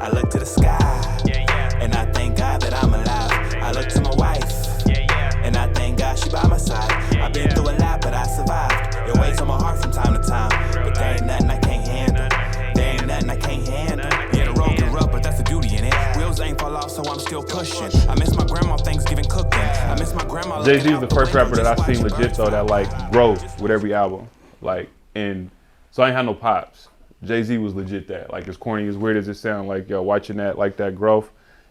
I look to the sky, and I thank God that I'm alive. I look to my wife, and I thank God she by my side. I've been through a lot, but I survived. It weighs on my heart from time to time, but there ain't nothing I can't handle. There ain't nothing I can't handle. Yeah, the road get rough, but that's the beauty in it. Wheels ain't fall off, so I'm still pushing. I miss my grandma Thanksgiving cooking. I miss my grandma. Jay-Z is the first rapper that I seen legit though that like growth with every album. Like, and so I ain't had no pops. Jay-Z was legit that. Like, as corny, as weird as it sounds, like, yo, watching that, like, that growth.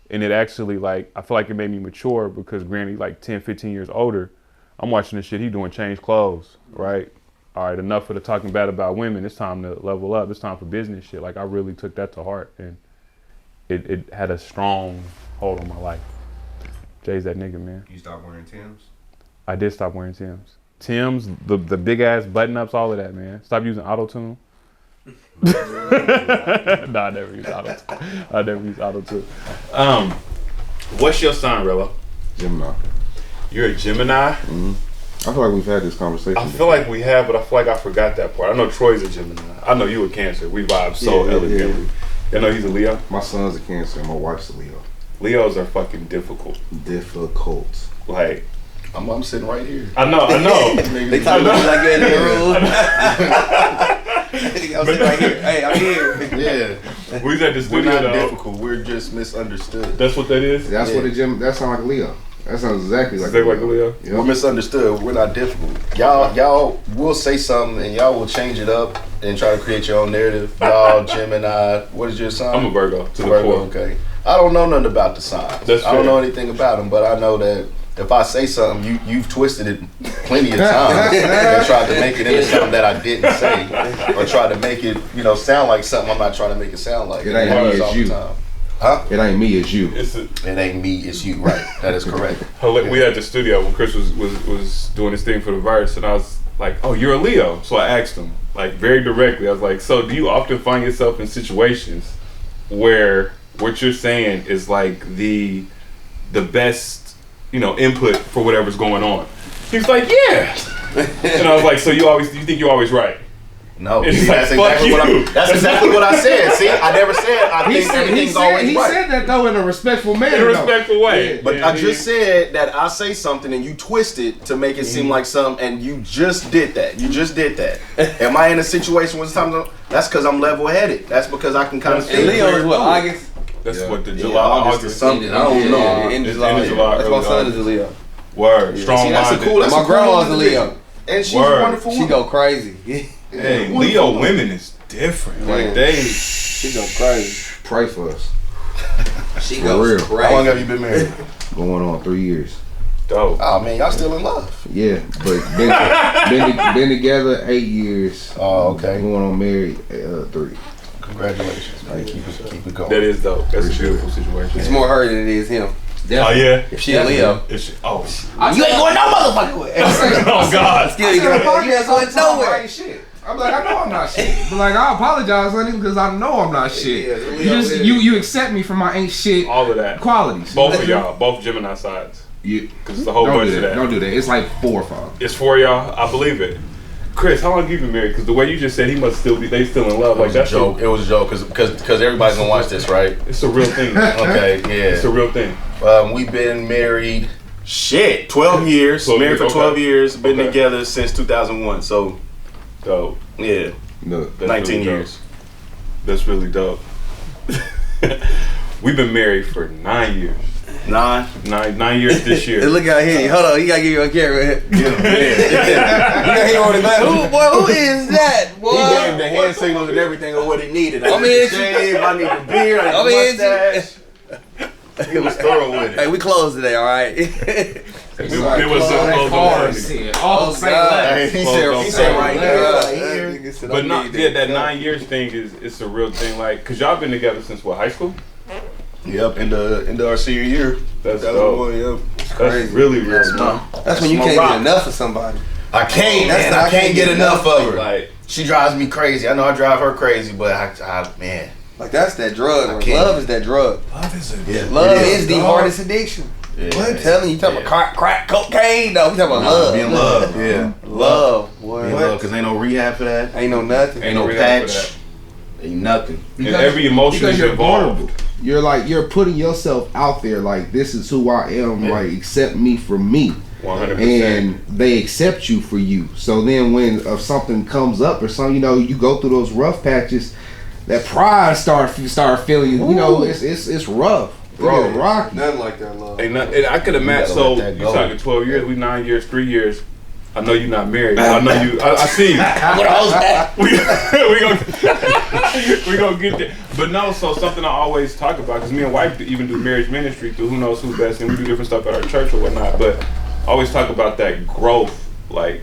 And it actually, like, I feel like it made me mature because Granny, like, 10, 15 years older, I'm watching the shit he doing, change clothes, right? All right, enough for the talking bad about women. It's time to level up. It's time for business shit. Like, I really took that to heart. And it had a strong hold on my life. Jay's that nigga, man. You stopped wearing Timbs? I did stop wearing Timbs. Timbs, the big-ass button-ups, all of that, man. Stop using auto-tune. Nah, I never use auto-tune. What's your sign, Rello? Gemini. You're a Gemini? Mm-hmm. I feel like we've had this conversation. I feel like we have, but I feel like I forgot that part. I know Troy's a Gemini. I know you a Cancer. We vibe so elegantly. You know he's a Leo? My son's a Cancer and my wife's a Leo. Leos are fucking difficult. Difficult. Like, I'm sitting right here. I know. They talk about you like you're in the room. I'm sitting right here. Hey, I'm here. Yeah. We was at the We're studio not though. difficult. We're just misunderstood. That's what that is? That's what a Gem. That sounds like a Leo. That sounds exactly like a Leo. Yep. We're misunderstood. We're not difficult. Y'all will say something and y'all will change it up and try to create your own narrative. Y'all, Gemini. What is your sign? I'm a Virgo. To the Virgo, core. okay. I don't know nothing about the signs. That's I don't fair. know anything about them, but I know that if I say something, you've twisted it plenty of times and tried to make it into something that I didn't say, or tried to make it, sound like something I'm not trying to make it sound like. It ain't me, it's you. Huh? It ain't me, it's you. It ain't me, it's you. Right. That is correct. We had the studio when Chris was doing his thing for the verse, and I was like, "Oh, you're a Leo." So I asked him, like, very directly. I was like, "So do you often find yourself in situations where what you're saying is like the best, input for whatever's going on?" He's like, "Yeah." And I was like, "So you think you're always right?" No, It's see, like, that's exactly what I said. See, I never said I think everything's always he right. said that though in a respectful manner. In a respectful way. But I just said that I say something and you twist it to make it seem like something, and you just did that. You just did that. Am I in a situation when it's time to? That's because I'm level-headed. That's because I can kind of. And Leo is what, August? That's what the July, August or something. I don't know. In July. That's my son is a Leo. Word. Strong See, that's a minded. cool. That's My grandma's a Leo. And she's Word. a wonderful She woman. go crazy. Hey, Leo women is different. Like they. She go crazy. Pray for us. She For goes real. crazy. How long have you been married? Going on 3 years. Dope. Oh man, y'all still in love? Yeah, but been together 8 years. Oh, okay. Going on married 3. Congratulations, man. Keep it going. That is dope. That's a beautiful situation. It's more her than it is him. Oh yeah. If she a Leo. You ain't going no motherfucking way. Oh God. Still, you ain't going nowhere. Shit. I'm like, I know I'm not shit. But like, I apologize, honey, because I know I'm not shit. Yeah, You accept me for my ain't shit All of that. qualities. Both of y'all. Both Gemini sides. You, Cause it's a whole don't bunch do of that. that. Don't do that. It's like 4 or 5. It's for y'all. I believe it. Chris, how long have you been married? Because the way you just said he must still be, they still in love. Like that's It was a joke because everybody's gonna watch this, right? It's a real thing. Okay, yeah. It's a real thing. We've been married 12 years. 12 married for years, 12 okay. ye've been Okay. together since 2001. So, Dope. yeah, No. That's 19 really years. Dope. That's really dope. We've been married for 9 years. 9. 9 years this Hey, year. look out here. Hold on. He got to give you a camera. You got him on the back. Who is that, boy? He gave the hand signals and everything of what he needed. I I'm need in. the shave, I need the beard, I I'm need in. the mustache. He was thorough with Hey, it. we closed today, all right? It was a Oh, God. Hey, he Close said on right time. there. But not that 9 years thing it's a real thing. Like, cause y'all been together since what, high school? Yep, into our senior year. That's That dope. was one, yep. That's really real. That's when you my can't rock. get enough of somebody. I can't, That's man. what I can't get enough of her. Like, She drives me crazy. I know I drive her crazy, but I man. Like, that's that drug. I Bro. can't. Love is that drug. love is a Yeah. Love It is the dog. hardest addiction. Yeah. I'm telling you, talking about crack, cocaine. No, we talking about love. Be in love. Yeah. Love, boy. Be in love, cause ain't no rehab for that. Ain't no nothing. Ain't no rehab for patch. Ain't nothing. And every emotion because is you're involved. vulnerable. You're like, you're putting yourself out there like, this is who I am, like, accept me for me. 100%. And they accept you for you. So then when something comes up or something, you know, you go through those rough patches, that pride start feeling, you know, it's rough. Bro, It's rocky. nothing like that love. And I could imagine. You gotta So let that you go. talking 12 years, we 9 years, 3 years. I know you're not married. I know you. I see you. we gonna get there. But no, so something I always talk about, because me and wife even do marriage ministry through Who Knows Who's Best, and we do different stuff at our church or whatnot. But I always talk about that growth, like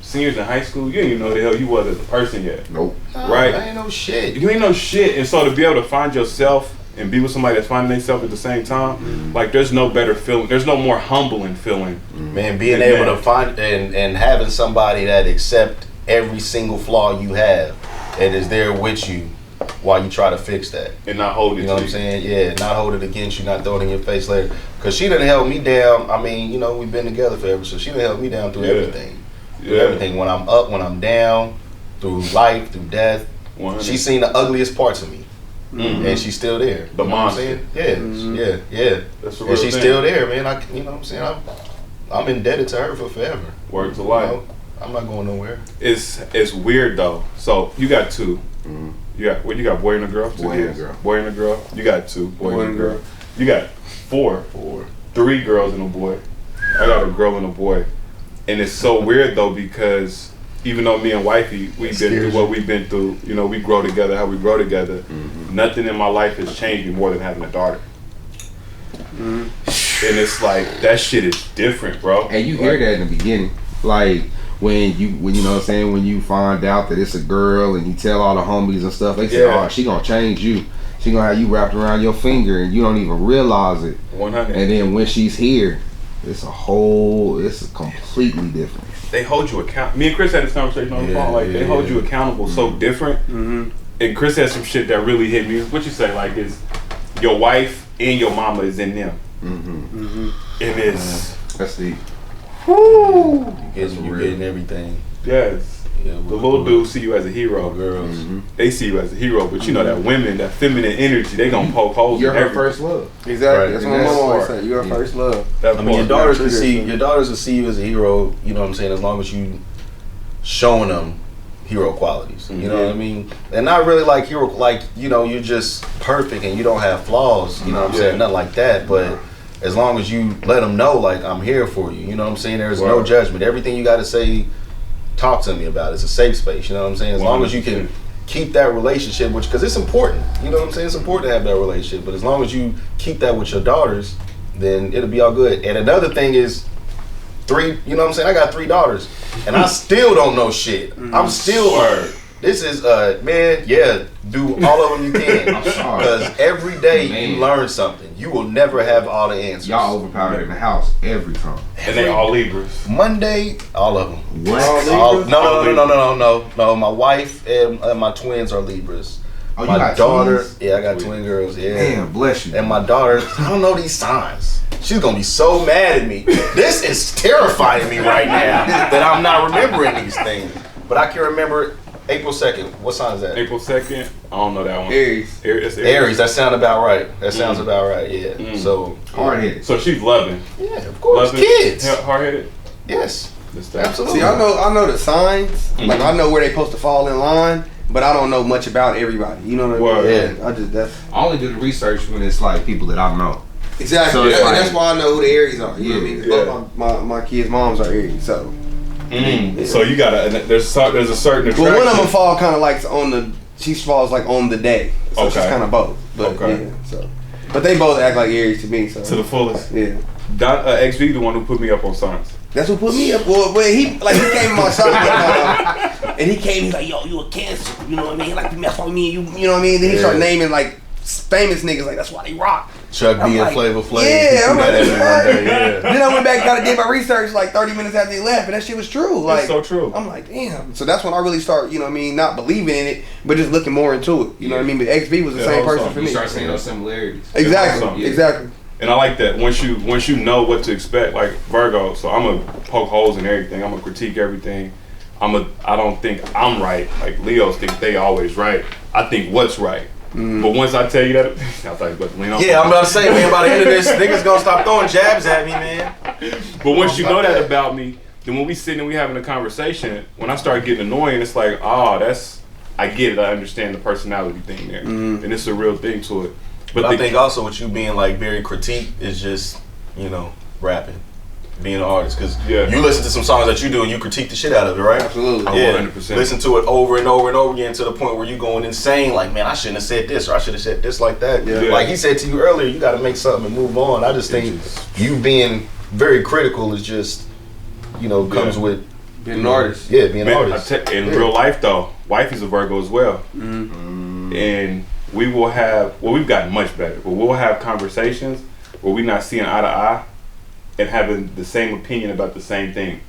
seniors in high school. You didn't even know the hell you was as a person yet. Nope. Right? I ain't no shit. You ain't no shit, and so to be able to find yourself and be with somebody that's finding themselves at the same time, like there's no better feeling. There's no more humbling feeling. Man, being able to find and having somebody that accept every single flaw you have and is there with you while you try to fix that. And not hold it. You know what I'm saying? Yeah, not hold it against you, not throw it in your face later. Because she done held me down. I mean, you know, we've been together forever, so she done held me down through everything. Through everything. When I'm up, when I'm down, through life, through death. 100. She's seen the ugliest parts of me. And she's still there. The you know what I'm monster. saying? Yeah. That's the And real she's thing. still there, man. You know what I'm saying? I'm indebted to her for forever. Word to You life. know? I'm not going nowhere. It's weird though. So you got two. You got you got boy and a girl. Boy and a girl. Boy and a girl. You got two. Boy and a girl. You got four. 3 girls and a boy. I got a girl and a boy. And it's so weird though, because even though me and wifey, we've been through what we've been through, you know, we grow together how we grow together. Nothing in my life has changed me more than having a daughter. And it's like, that shit is different, bro. And you hear that in the beginning, like when you know what I'm saying, when you find out that it's a girl and you tell all the homies and stuff, they say, oh, she gonna change you. She gonna have you wrapped around your finger and you don't even realize it. 100. And then when she's here, it's completely different. They hold you accountable. Me and Chris had this conversation on the phone. Like, they hold you accountable so different. And Chris had some shit that really hit me. What you say, like, is your wife and your mama is in them. And it's... That's the... You getting everything. Yes. Yeah, The little dudes see you as a hero. Girls. They see you as a hero. But you know that women, that feminine energy, they gonna poke holes You're in her everything. first love. Exactly. Right. That's And what my that's mom always smart. say. You're her first love. That I mean, your part. daughters will see you as a hero. You know what I'm saying? As long as you showing them hero qualities. You know what I mean? And not really like hero, like, you know, you're just perfect and you don't have flaws. You know what I'm saying? Nothing like that. But as long as you let them know, like, I'm here for you. You know what I'm saying? There's no judgment. Everything you got to say, talk to me about it. It's a safe space. You know what I'm saying? As long as you can keep that relationship, because it's important. You know what I'm saying? It's important to have that relationship. But as long as you keep that with your daughters, then it'll be all good. And another thing is, you know what I'm saying? I got 3 daughters, and I still don't know shit. I'm still this is man, do all of them you can, because every day you learn something. You will never have all the answers. Y'all overpowered in the house every time. And they all Libras. Monday, all of them. What? No. My wife and my twins are Libras. Oh, my you got daughter, twins? I got twin girls. Yeah. Damn, bless you. And my daughter, I don't know these signs. She's gonna be so mad at me. This is terrifying me right now that I'm not remembering these things. But I can remember April 2nd. What sign is that? April 2nd, I don't know that one. Aries. Aries. That sounds about right. That sounds about right. Yeah. So hard-headed. So she's loving. yeah, of course. Loving. Kids. Hard-headed. Yes. Absolutely. Absolutely. See, I know the signs. Like, I know where they supposed to fall in line, but I don't know much about everybody. You know what I mean? Word. Yeah. I I only do the research when it's like people that I know. Exactly. So it's And like- that's why I know who the Aries are. You know what I mean? 'Cause Yeah. both my kids' moms are Aries, so. So you gotta, there's a certain attraction. Well, one of them fall kind of like on the. She falls like on the day, so she's Okay. kind of both. But Okay. yeah, so. But they both act like Aries to me, so. To the fullest. Yeah. XV, the one who put me up on signs. That's what put me up. Well, he came in my shop and he came. He's like, "Yo, you a Cancer?" You know what I mean? He like to mess with me. You know what I mean? Then he started naming like famous niggas. Like that's why they rock. Chuck I'm B and like, Flavor Flav. yeah, I'm like, That every one day, yeah. Then I went back and kind of did my research like 30 minutes after he left, and that shit was true. Like, It's so true. I'm like, damn. So that's when I really start, you know what I mean, not believing in it, but just looking more into it. You know what I mean? But XB was the same person for You me. start seeing those similarities. Exactly. Awesome. Exactly. And I like that once you know what to expect, like Virgo. So I'm gonna poke holes in everything. I'm gonna critique everything. I don't think I'm right. Like Leos think they always right. I think what's right. But once I tell you that, I thought you was about to lean on. Yeah, I'm about to say, man, by the end of this, niggas gonna stop throwing jabs at me, man. But once you know that about me, then when we sitting and we having a conversation, when I start getting annoying, it's like, I get it. I understand the personality thing there, and it's a real thing to it. But I think also with you being like very critique is just, rapping, being an artist, because you listen to some songs that you do and you critique the shit out of it, right? Absolutely. Yeah. 100%. Listen to it over and over and over again to the point where you going insane. Like, man, I shouldn't have said this, or I should have said this like that. Yeah. Like he said to you earlier, you got to make something and move on. I just think you being very critical is just, comes with being an artist. Yeah, being an artist. In real life though, wifey's a Virgo as well, and we will have. Well, we've gotten much better, but we'll have conversations where we're not seeing eye to eye and having the same opinion about the same thing.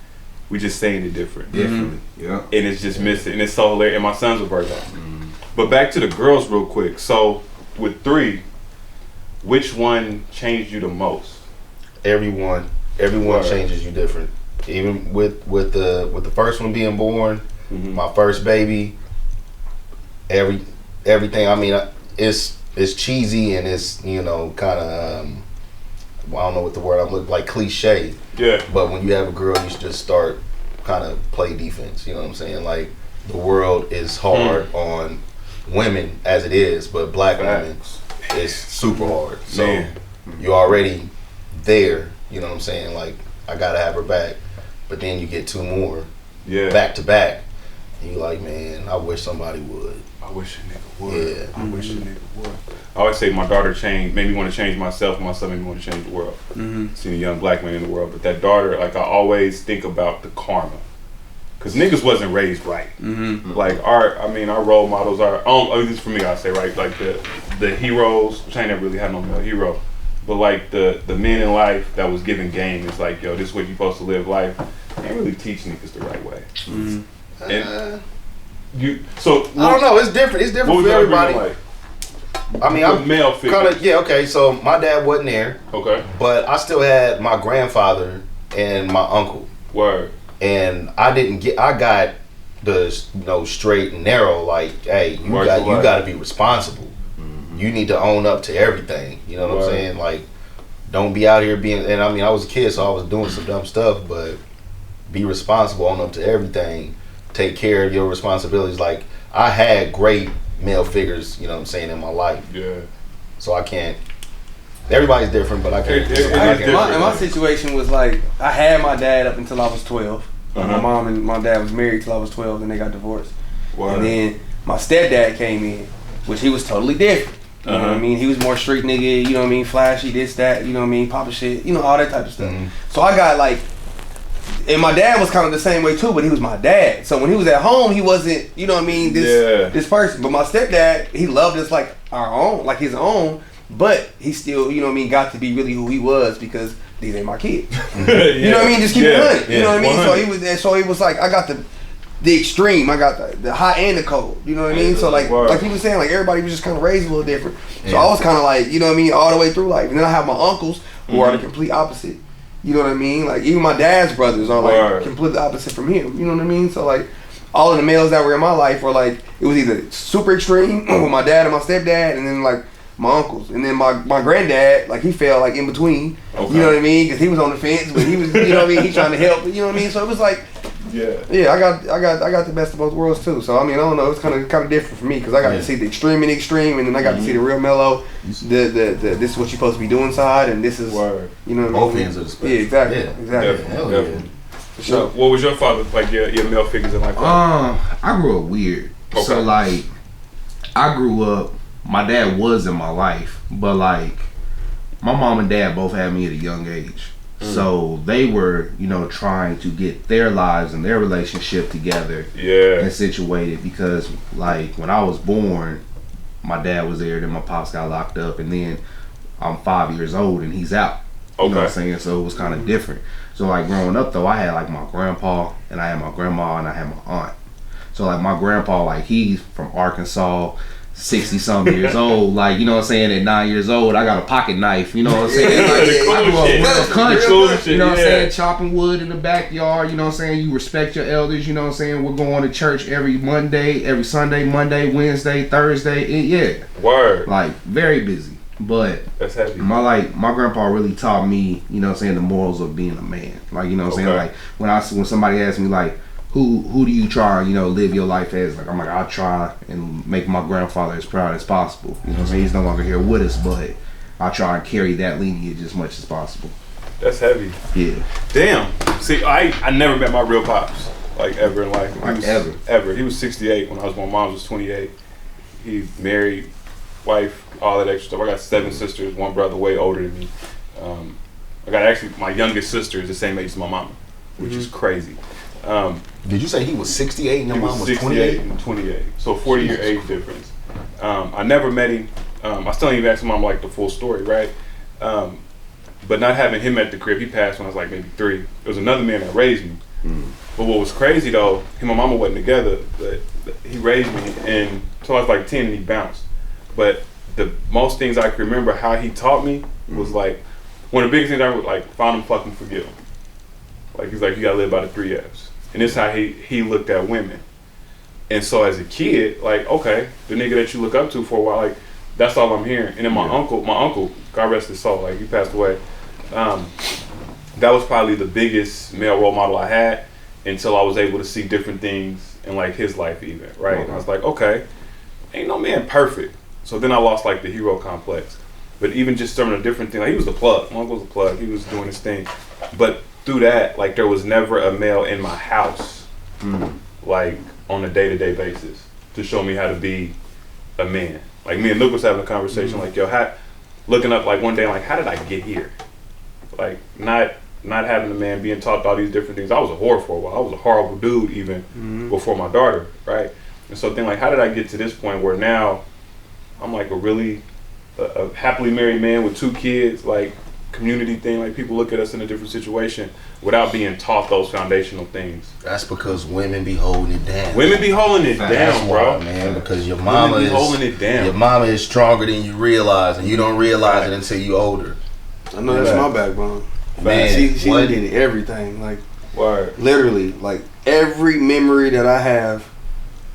We just saying it different. Definitely. Yeah. And it's just missing. And it's so hilarious. And my son's a Virgo. But back to the girls real quick. So with 3, which one changed you the most? Everyone changes you different. Even with the first one being born, my first baby, everything. I mean, it's cheesy and it's kind of I don't know what the word I'm looking like, cliche. Yeah. But when you have a girl, you should just start kind of play defense. You know what I'm saying? Like the world is hard on women as it is, but black women is super hard. So you're already there. You know what I'm saying? Like I gotta have her back, but then you get 2 more back to back, and you're like, man, I wish somebody would. I wish a nigga would. Yeah. I wish a nigga would. I always say my daughter made me want to change myself, and my son made me want to change the world. Seeing a young black man in the world, but that daughter, like I always think about the karma, cause niggas wasn't raised right. Like our role models are. At least for me, I say right, like the heroes. Which I ain't never really had no male hero, but like the men in life that was given game is like, yo, this is what you supposed to live life. They ain't really teach niggas the right way. And I don't know. It's different. It's different for everybody. Like? I mean, I'm male figure. Okay. So my dad wasn't there. Okay. But I still had my grandfather and my uncle. Word. And I got the straight and narrow. Like, hey, you got to be responsible. You need to own up to everything. You know what I'm saying? Like, don't be out here being. And I mean, I was a kid, so I was doing some dumb stuff. But be responsible, own up to everything. Take care of your responsibilities. Like I had great male figures, you know what I'm saying, in my life. Yeah. So I can't. Everybody's different, but I can't. My situation was like I had my dad up until I was 12. My mom and my dad was married till I was 12, and they got divorced. And then my stepdad came in, which he was totally different. You know what I mean? He was more street nigga. You know what I mean? Flashy, this, that. You know what I mean? Poppin' shit. You know, all that type of stuff. So I got like. And my dad was kind of the same way too, but he was my dad. So when he was at home, he wasn't, you know what I mean, this person. But my stepdad, he loved us like our own, like his own, but he still, you know what I mean, got to be really who he was because these ain't my kids. You know what I mean? Just keep it 100. You know what I mean? 100. So he was like, I got the extreme, I got the hot and the cold. You know what I mean? So like he was saying, like everybody was just kind of raised a little different. So I was kind of like, you know what I mean, all the way through life. And then I have my uncles who are the complete opposite. You know what I mean? Like even my dad's brothers are like completely opposite from him. You know what I mean? So like all of the males that were in my life were like, it was either super extreme with my dad and my stepdad, and then like my uncles, and then my granddad, like he fell like in between. You know what I mean? Because he was on the fence, but he was, you know what I mean? He trying to help. You know what I mean? So it was like, I got the best of both worlds too. So I mean, I don't know, it's kind of different for me because I got to see the extreme and the extreme, and then I got to see the real mellow. The this is what you're supposed to be doing side, and this is you know what I mean? Both ends of the spectrum. Yeah, exactly. Definitely. So what was your father like? Your male figures in life? I grew up weird. Okay. So like, I grew up. My dad was in my life, but like, my mom and dad both had me at a young age. So they were, you know, trying to get their lives and their relationship together and situated because, like, when I was born, my dad was there, then my pops got locked up, and then I'm 5 years old and he's out. You know what I'm saying? So it was kind of different. So, like, growing up, though, I had, like, my grandpa, and I had my grandma, and I had my aunt. So, like, my grandpa, like, he's from Arkansas. 60 something years old, like, you know what I'm saying, at 9 years old, I got a pocket knife, you know what I'm saying? Like, I grew up real country, you know what I'm saying, chopping wood in the backyard, you know what I'm saying, you respect your elders, you know what I'm saying, we're going to church every Sunday, Monday, Wednesday, Thursday, yeah. Word. Like, very busy, but that's heavy. My grandpa really taught me, you know what I'm saying, the morals of being a man, like, you know what I'm saying, like, when somebody asks me, like, who do you try, you know, live your life as? Like, I'm like, I'll try and make my grandfather as proud as possible. You know what I'm saying? He's no longer here with us, but I'll try and carry that lineage as much as possible. That's heavy. Yeah. Damn. See, I never met my real pops, like, ever in life. Ever. He was 68 when I was born. Mom was 28. He married, wife, all that extra stuff. I got 7 sisters, 1 brother way older than me. I got actually, my youngest sister is the same age as my mama, which is crazy. Did you say he was 68 and your mom was 68 28? and 28, so 40-year age difference. I never met him. I still ain't even asked mom like the full story, right? But not having him at the crib, he passed when I was like maybe 3. There was another man that raised me. But what was crazy though, him and mama wasn't together, but he raised me and until I was like 10 and he bounced. But the most things I can remember how he taught me was like, one of the biggest things I would like, find him, fucking forgive him. Like, he's like, you gotta live by the 3 F's. And this is how he looked at women. And so as a kid, like, okay, the nigga that you look up to for a while, like, that's all I'm hearing. And then my uncle, God rest his soul, like, he passed away. That was probably the biggest male role model I had until I was able to see different things in like his life even, right? And I was like, okay, ain't no man perfect. So then I lost like the hero complex. But even just some of the different things, like, he was the plug. My uncle was the plug. He was doing his thing. But through that, like, there was never a male in my house, like, on a day-to-day basis to show me how to be a man. Like, me and Luke was having a conversation, like, yo, looking up, like, one day, like, how did I get here? Like, not having a man, being taught all these different things. I was a whore for a while. I was a horrible dude even before my daughter, right? And so then, like, how did I get to this point where now I'm, like, a happily married man with 2 kids, like, community thing, like, people look at us in a different situation without being taught those foundational things. That's because women be holding it down. Women be holding it down, bro. Man, because your mama is holding it down. Your mama is stronger than you realize, and you don't realize it until you older. I know that's my backbone. Man, she did everything, like, word. Literally, like, every memory that I have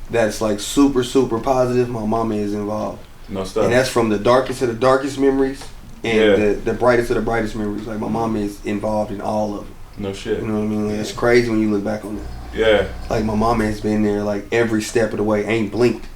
that's like super, super positive, my mama is involved. No stuff. And that's from the darkest of the darkest memories and the brightest of the brightest memories. Like, my mom is involved in all of it. No shit. You know what I mean? Like, it's crazy when you look back on that. Yeah. Like, my mama has been there, like, every step of the way, ain't blinked.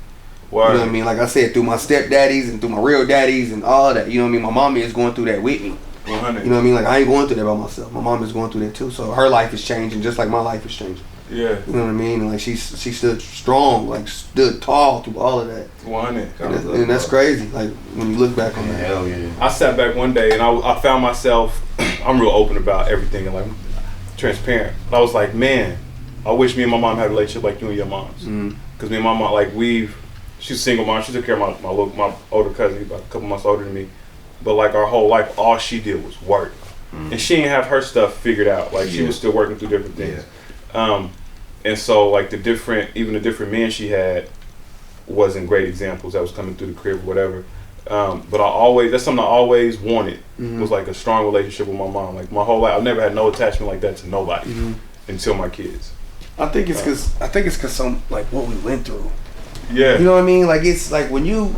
Word. You know what I mean? Like I said, through my stepdaddies and through my real daddies and all that. You know what I mean? My mama is going through that with me. 100. You know what I mean? Like, I ain't going through that by myself. My mom is going through that too. So her life is changing just like my life is changing. Yeah. You know what I mean? And like, she stood strong, like, stood tall through all of that. 100. And that's crazy. Like, when you look back on that. Hell yeah. I sat back one day and I found myself, I'm real open about everything and like transparent. And I was like, man, I wish me and my mom had a relationship like you and your mom's. Because me and my mom, like, she's a single mom. She took care of my older cousin, about a couple months older than me. But like, our whole life, all she did was work. And she didn't have her stuff figured out. Like, she was still working through different things. And so, like, even the different men she had wasn't great examples that was coming through the crib or whatever. But that's something I always wanted, was like a strong relationship with my mom. Like, my whole life, I've never had no attachment like that to nobody until my kids. I think it's cause some, like, what we went through. Yeah. You know what I mean? Like, it's like when you,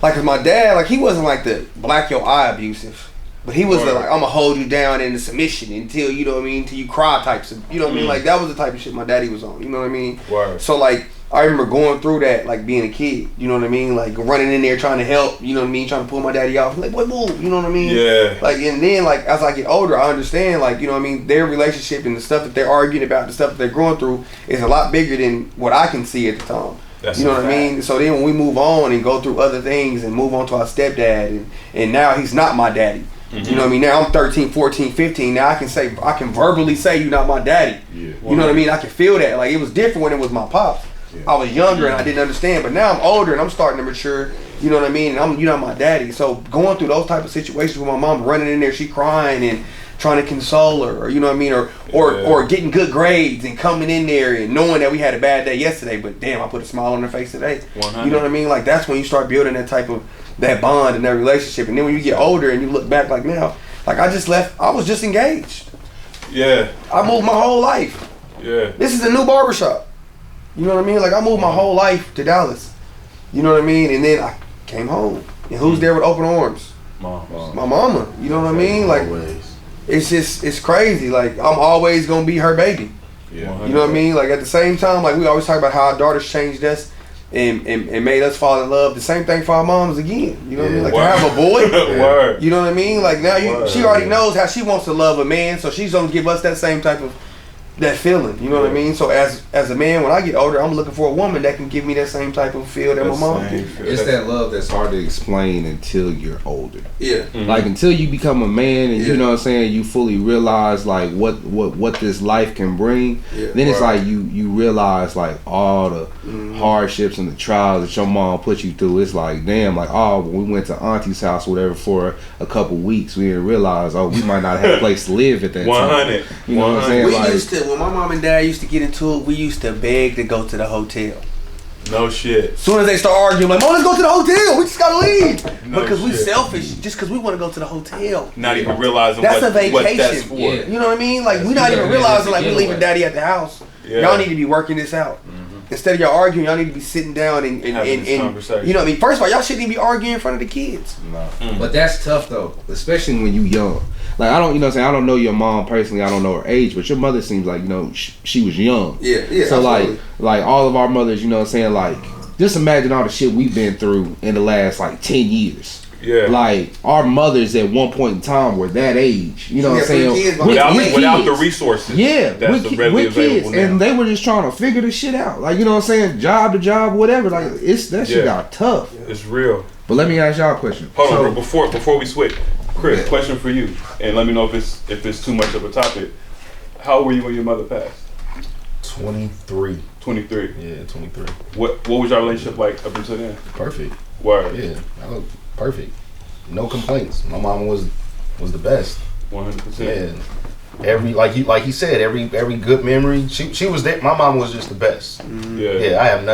like, my dad, like, he wasn't like the black your eye abusive. But he was like, I'm gonna hold you down in the submission until, you know what I mean, until you cry types of, you know what I mean? Like, that was the type of shit my daddy was on, you know what I mean? Word. So, like, I remember going through that, like, being a kid, you know what I mean? Like, running in there trying to help, you know what I mean? Trying to pull my daddy off. Like, boy, move, you know what I mean? Yeah. Like, and then, like, as I get older, I understand, like, you know what I mean? Their relationship and the stuff that they're arguing about, the stuff that they're going through is a lot bigger than what I can see at the time. That's you know what I mean? So then when we move on and go through other things and move on to our stepdad, and now he's not my daddy. You know what I mean? Now I'm 13, 14, 15. Now I can verbally say you're not my daddy. Yeah. You know what I mean? I can feel that. Like, it was different when it was my pops. Yeah. I was younger and I didn't understand, but now I'm older and I'm starting to mature. You know what I mean? And you're not my daddy. So going through those type of situations with my mom running in there, she crying, and trying to console her, or you know what I mean, or getting good grades and coming in there and knowing that we had a bad day yesterday, but damn, I put a smile on her face today. 100. You know what I mean? Like that's when you start building that type of that bond and that relationship. And then when you get older and you look back like now, like I was just engaged. Yeah. I moved my whole life. Yeah. This is a new barbershop. You know what I mean? Like I moved my whole life to Dallas. You know what I mean? And then I came home. And who's there with open arms? Mom. My mama. You know what I mean? Like it's crazy. Like I'm always gonna be her baby. Yeah. You know what I mean? Like at the same time, like we always talk about how our daughters changed us and made us fall in love. The same thing for our moms again. You know what I mean? Like to have a boy. Word. You know what I mean? Like now she already knows how she wants to love a man, so she's gonna give us that same type of that feeling. You know what I mean? So as a man, when I get older, I'm looking for a woman that can give me that same type of feel that my mom gives. It's that love that's hard to explain until you're older. Yeah. Mm-hmm. Like until you become a man and you know what I'm saying, you fully realize like what this life can bring. Yeah. Then it's like you realize like all the hardships and the trials that your mom put you through. It's like damn, like when we went to auntie's house or whatever for a couple weeks, we didn't realize we might not have a place to live at that 100. time. You know what I'm saying? We Like, used to, when my mom and dad used to get into it, we used to beg to go to the hotel. No shit. As soon as they start arguing, like, Mom, let's go to the hotel. We just gotta leave. No because we shit. selfish, just because we want to go to the hotel. Not even realizing That's a what vacation. that's for. Yeah. You know what I mean? Like, we're not even realizing, like, we're leaving daddy at the house. Y'all need to be working this out. Instead of y'all arguing, y'all need to be sitting down and Having this conversation. you know what I mean? First of all, y'all shouldn't even be arguing in front of the kids. But that's tough though, especially when you young. Like I don't, you know what I'm saying, I don't know your mom personally, I don't know her age, but your mother seems like, you know, she was young. Yeah, So absolutely. like all of our mothers, you know what I'm saying, like just imagine all the shit we've been through in the last like 10 years. Yeah. Like our mothers at one point in time were that age. You know what I'm Yeah, saying? kids, Without the kids. resources. Yeah, that's with readily kids, available now. and they were just trying to figure the shit out. Like you know what I'm saying, job to job, whatever. Like that shit got tough. It's real. But let me ask y'all a question. Hold on, So- bro, before we switch, Chris, question for you, and let me know if it's too much of a topic. How old were you when your mother passed? 23. 23. Yeah, 23. What was your relationship like up until then? Perfect. Word. Yeah, perfect. No complaints. My mom was the best. 100%. Yeah. Every like he said, every good memory. She was there. My mom was just the best. Yeah. Yeah, I have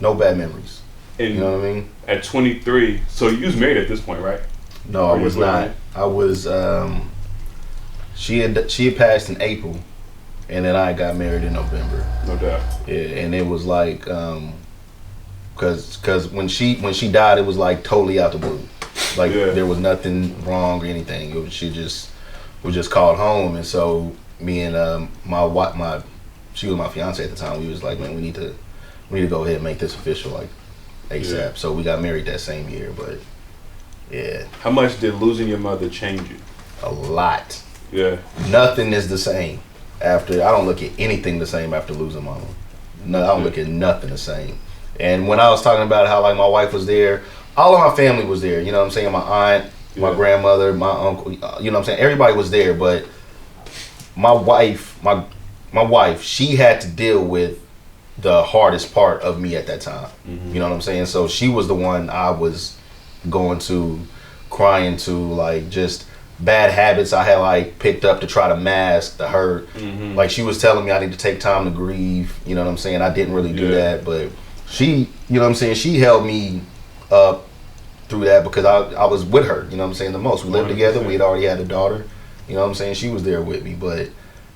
no bad memories. And You know what I mean? at 23, so you was married at this point, right? No, Or I you was were not. married? I was. She had passed in April, and then I got married in November. No doubt. Yeah, and it was like, cause when she died, it was like totally out the blue. Like there was nothing wrong or anything. It was, she just was just called home, and so me and she was my fiance at the time. We was like, man, we need to go ahead and make this official like ASAP. Yeah. So we got married that same year, but yeah, How much did losing your mother change you? a lot. Yeah. Nothing is the same after. I don't look at anything the same after losing my mom. No, I don't look at nothing the same. And when I was talking about how like my wife was there, all of my family was there. You know what I'm saying? My aunt, my grandmother, my uncle. You know what I'm saying? Everybody was there, but my wife, she had to deal with the hardest part of me at that time. You know what I'm saying? So she was the one I was going to, crying to, like just bad habits I had like picked up to try to mask the hurt. Like she was telling me I need to take time to grieve. You know what I'm saying? I didn't really do that, but she, you know what I'm saying? She held me up through that because I was with her. You know what I'm saying? The most. We lived together. We had already had a daughter. You know what I'm saying? She was there with me. But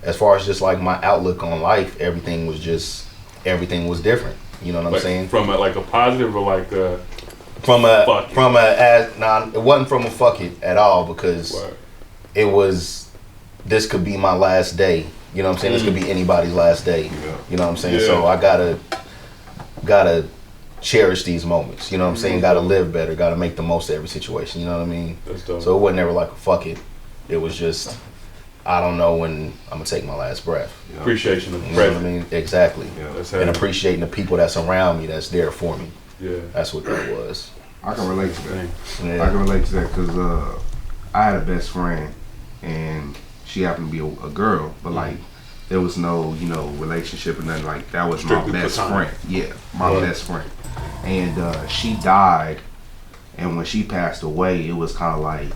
as far as just like my outlook on life, everything was different. You know what I'm saying? From a positive or like a... It wasn't from a fuck it at all because it was, this could be my last day. You know what I'm saying? This could be anybody's last day. You know what I'm saying? So I gotta cherish these moments. You know what I'm saying? Gotta live better. Gotta make the most of every situation. You know what I mean? That's dope. So it wasn't ever like a fuck it. It was just, I don't know when I'm gonna take my last breath. Appreciation of the You know what I present. mean? Exactly. That's And heavy. appreciating the people that's around me that's there for me. Yeah. That's what that was. I can relate to that. Yeah. I can relate to that because I had a best friend and she happened to be a girl, but like there was no, relationship or nothing like that. Was Strictly my best platonic. friend. Yeah, my best friend. And she died, and when she passed away, it was kind of like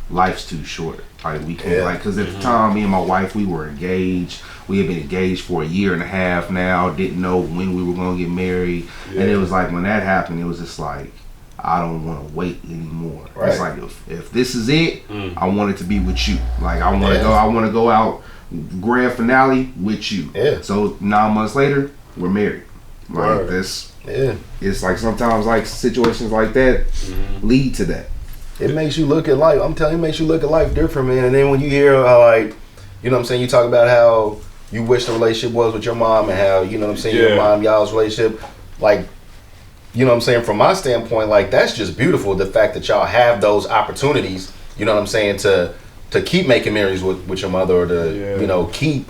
life's too short. Like we can't, like, because at the time, me and my wife, we were engaged. We had been engaged for 1.5 years now. Didn't know when we were gonna get married, and it was like when that happened, it was just like, I don't want to wait anymore. Right. It's like if this is it, I want it to be with you. Like I want to go. I want to go out grand finale with you. Yeah. So 9 months later, we're married. Like this. Yeah. It's like sometimes like situations like that lead to that. It makes you look at life. I'm telling you, it makes you look at life different, man. And then when you hear how, like, you know what I'm saying, you talk about how you wish the relationship was with your mom and how, you know what I'm saying, your mom, y'all's relationship, like, you know what I'm saying, from my standpoint, like, that's just beautiful, the fact that y'all have those opportunities, you know what I'm saying, to keep making memories with your mother, or to, you know, keep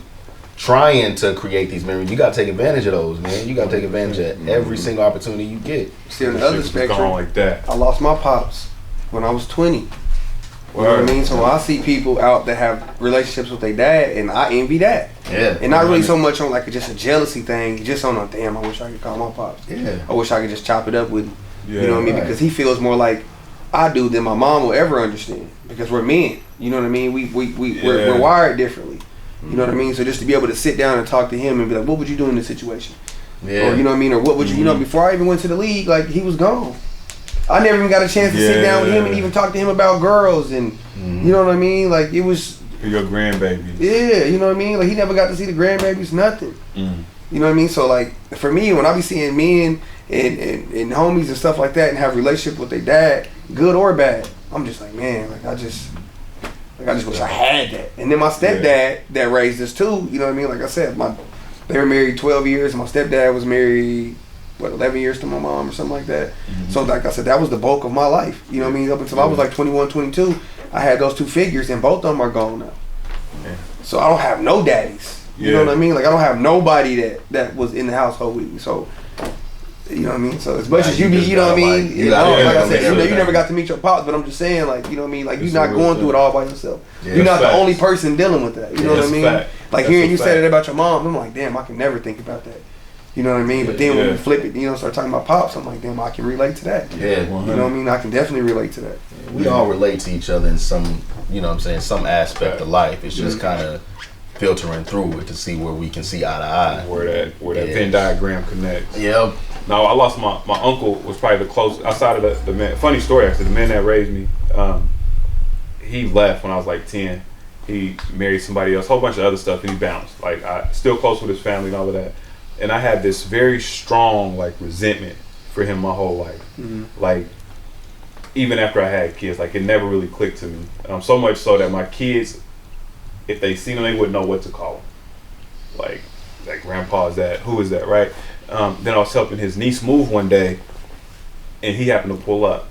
trying to create these memories. You got to take advantage of those, man. You got to take advantage of every single opportunity you get. See, on the other spectrum, like that. I lost my pops when I was 20. You know what I mean? So I see people out that have relationships with their dad, and I envy that. Yeah. And not really so much on like just a jealousy thing, just on a damn, I wish I could call my pops. Yeah. I wish I could just chop it up with him. Yeah, you know what I mean? Because he feels more like I do than my mom will ever understand. Because we're men. You know what I mean? We're wired differently. You know what I mean? So just to be able to sit down and talk to him and be like, what would you do in this situation? Yeah. Or you know what I mean? Or what would you, you know, before I even went to the league, like he was gone. I never even got a chance to sit down with him and even talk to him about girls and you know what I mean? Like it was your grandbabies. Yeah, you know what I mean? Like he never got to see the grandbabies, nothing. You know what I mean? So like for me, when I be seeing men and homies and stuff like that and have relationship with their dad, good or bad, I'm just like, man, like I just wish I had that. And then my stepdad that raised us too, you know what I mean? Like I said, they were married 12 years and my stepdad was married 11 years to my mom or something like that. So like I said, that was the bulk of my life. You know what I mean? Up until I was like 21, 22, I had those two figures and both of them are gone now. So I don't have no daddies. You know what I mean? Like I don't have nobody that was in the household with me. So you know what I mean? So as much as you be, you know what I mean? Like I said, you never got to meet your pops, but I'm just saying, like, you know what I mean? Like you're not going through it all by yourself. You're not the only person dealing with that. You know what I mean? Like hearing you say that about your mom, I'm like, damn, I can never think about that. You know what I mean? But then when you flip it, you know, start talking about pops, I'm like, damn, I can relate to that. Yeah. You know what I mean? I can definitely relate to that. We all relate to each other in some, you know what I'm saying, some aspect of life. It's just kind of filtering through it to see where we can see eye to eye. Where that Venn diagram connects. Yep. No, I lost my uncle was probably the closest, outside of the man. Funny story, actually, the man that raised me, he left when I was like 10. He married somebody else, a whole bunch of other stuff, and he bounced. Like, I still close with his family and all of that. And I had this very strong, like, resentment for him my whole life. Like, even after I had kids, like, it never really clicked to me. So much so that my kids, if they seen him, they wouldn't know what to call him. Like grandpa is that, who is that, right? Then I was helping his niece move one day, and he happened to pull up.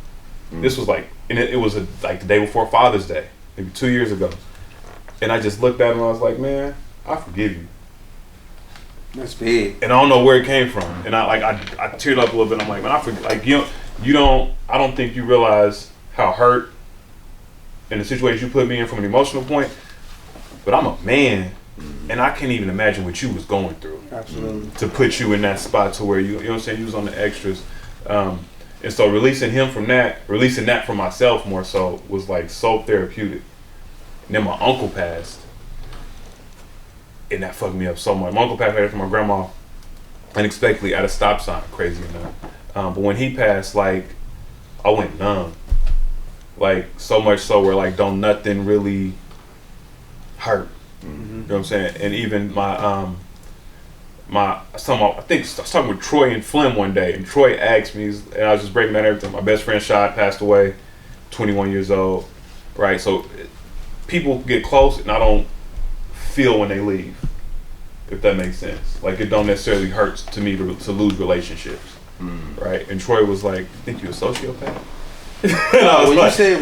This was like, and it was like the day before Father's Day, maybe 2 years ago. And I just looked at him and I was like, man, I forgive you. That's big. And I don't know where it came from. And I teared up a little bit. I'm like, man, I forgive. Like I don't think you realize how hurt in the situation you put me in from an emotional point. But I'm a man, and I can't even imagine what you was going through. Absolutely. To put you in that spot to where you know what I'm saying, you was on the extras. And so releasing that from myself more so was like so therapeutic. And then my uncle passed. And that fucked me up so much. My uncle passed right after my grandma unexpectedly at a stop sign, crazy enough. But when he passed, like, I went numb. Like, so much so where, like, don't nothing really hurt. You know what I'm saying? And even I think I was talking with Troy and Flynn one day, and Troy asked me, and I was just breaking down everything. My best friend Shad passed away, 21 years old, right? So people get close, and I don't feel when they leave, if that makes sense. Like, it don't necessarily hurt to me to lose relationships, right? And Troy was like, "Think you a sociopath?" When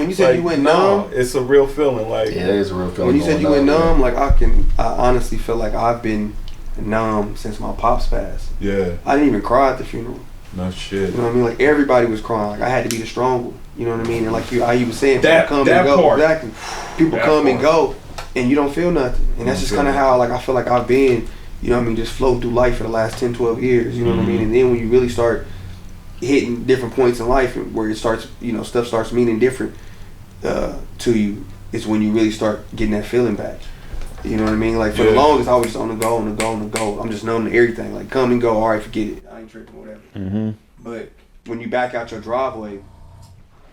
you said like, you went numb, it's a real feeling. Like, yeah, it is a real feeling. When you said you went numb, like I honestly feel like I've been numb since my pops passed. Yeah, I didn't even cry at the funeral. No shit. You know what I mean? Like everybody was crying. Like I had to be the strong one. You know what I mean? And like how you was saying, that people come and go. Part. Exactly. People come and go, and you don't feel nothing. And that's just kind of how like I feel like I've been. You know what I mean? Just floating through life for the last 10, 12 years. You know what I mean? And then when you really start hitting different points in life where it starts, you know, stuff starts meaning different, to you is when you really start getting that feeling back. You know what I mean? Like, for the longest, I was just on the go. I'm just numb to everything. Like, come and go, all right, forget it. I ain't tripping, whatever. Mm-hmm. But when you back out your driveway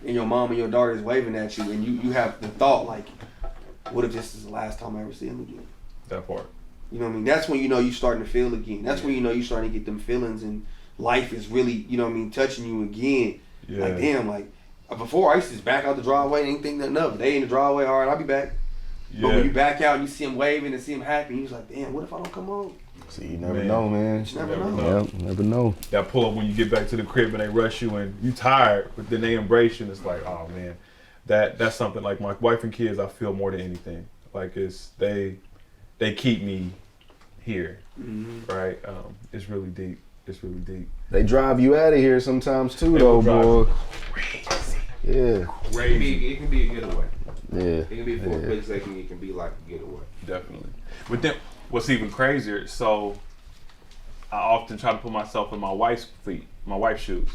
and your mom and your daughter is waving at you and you have the thought, like, what if this is the last time I ever see him again? That part. You know what I mean? That's when you know you're starting to feel again. That's when you know you're starting to get them feelings and life is really, you know what I mean, touching you again. Yeah. Like, damn, like, before I used to just back out the driveway and ain't think nothing of it. They in the driveway, all right, I'll be back. Yeah. But when you back out and you see him waving and see him happy, you was like, damn, what if I don't come home? See, you never know, man. You never know. Yep, never know. That pull up when you get back to the crib and they rush you and you tired, but then they embrace you and it's like, oh man, that's something like my wife and kids I feel more than anything. Like they keep me here, right? It's really deep. It's really deep. They drive you out of here sometimes too, though, boy. Crazy. Yeah. Crazy. It can be a getaway. Yeah. It can be for a place that it can be like a getaway. Definitely. But then what's even crazier, so I often try to put myself in my wife's feet, my wife's shoes.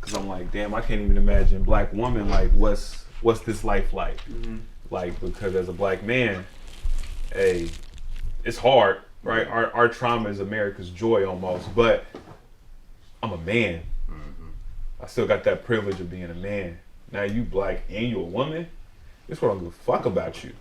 Cause I'm like, damn, I can't even imagine black woman, like what's this life like? Like, because as a black man, it's hard, right? Our trauma is America's joy almost, but I'm a man. I still got that privilege of being a man. Now you black and you a woman, this world don't give a fuck about you.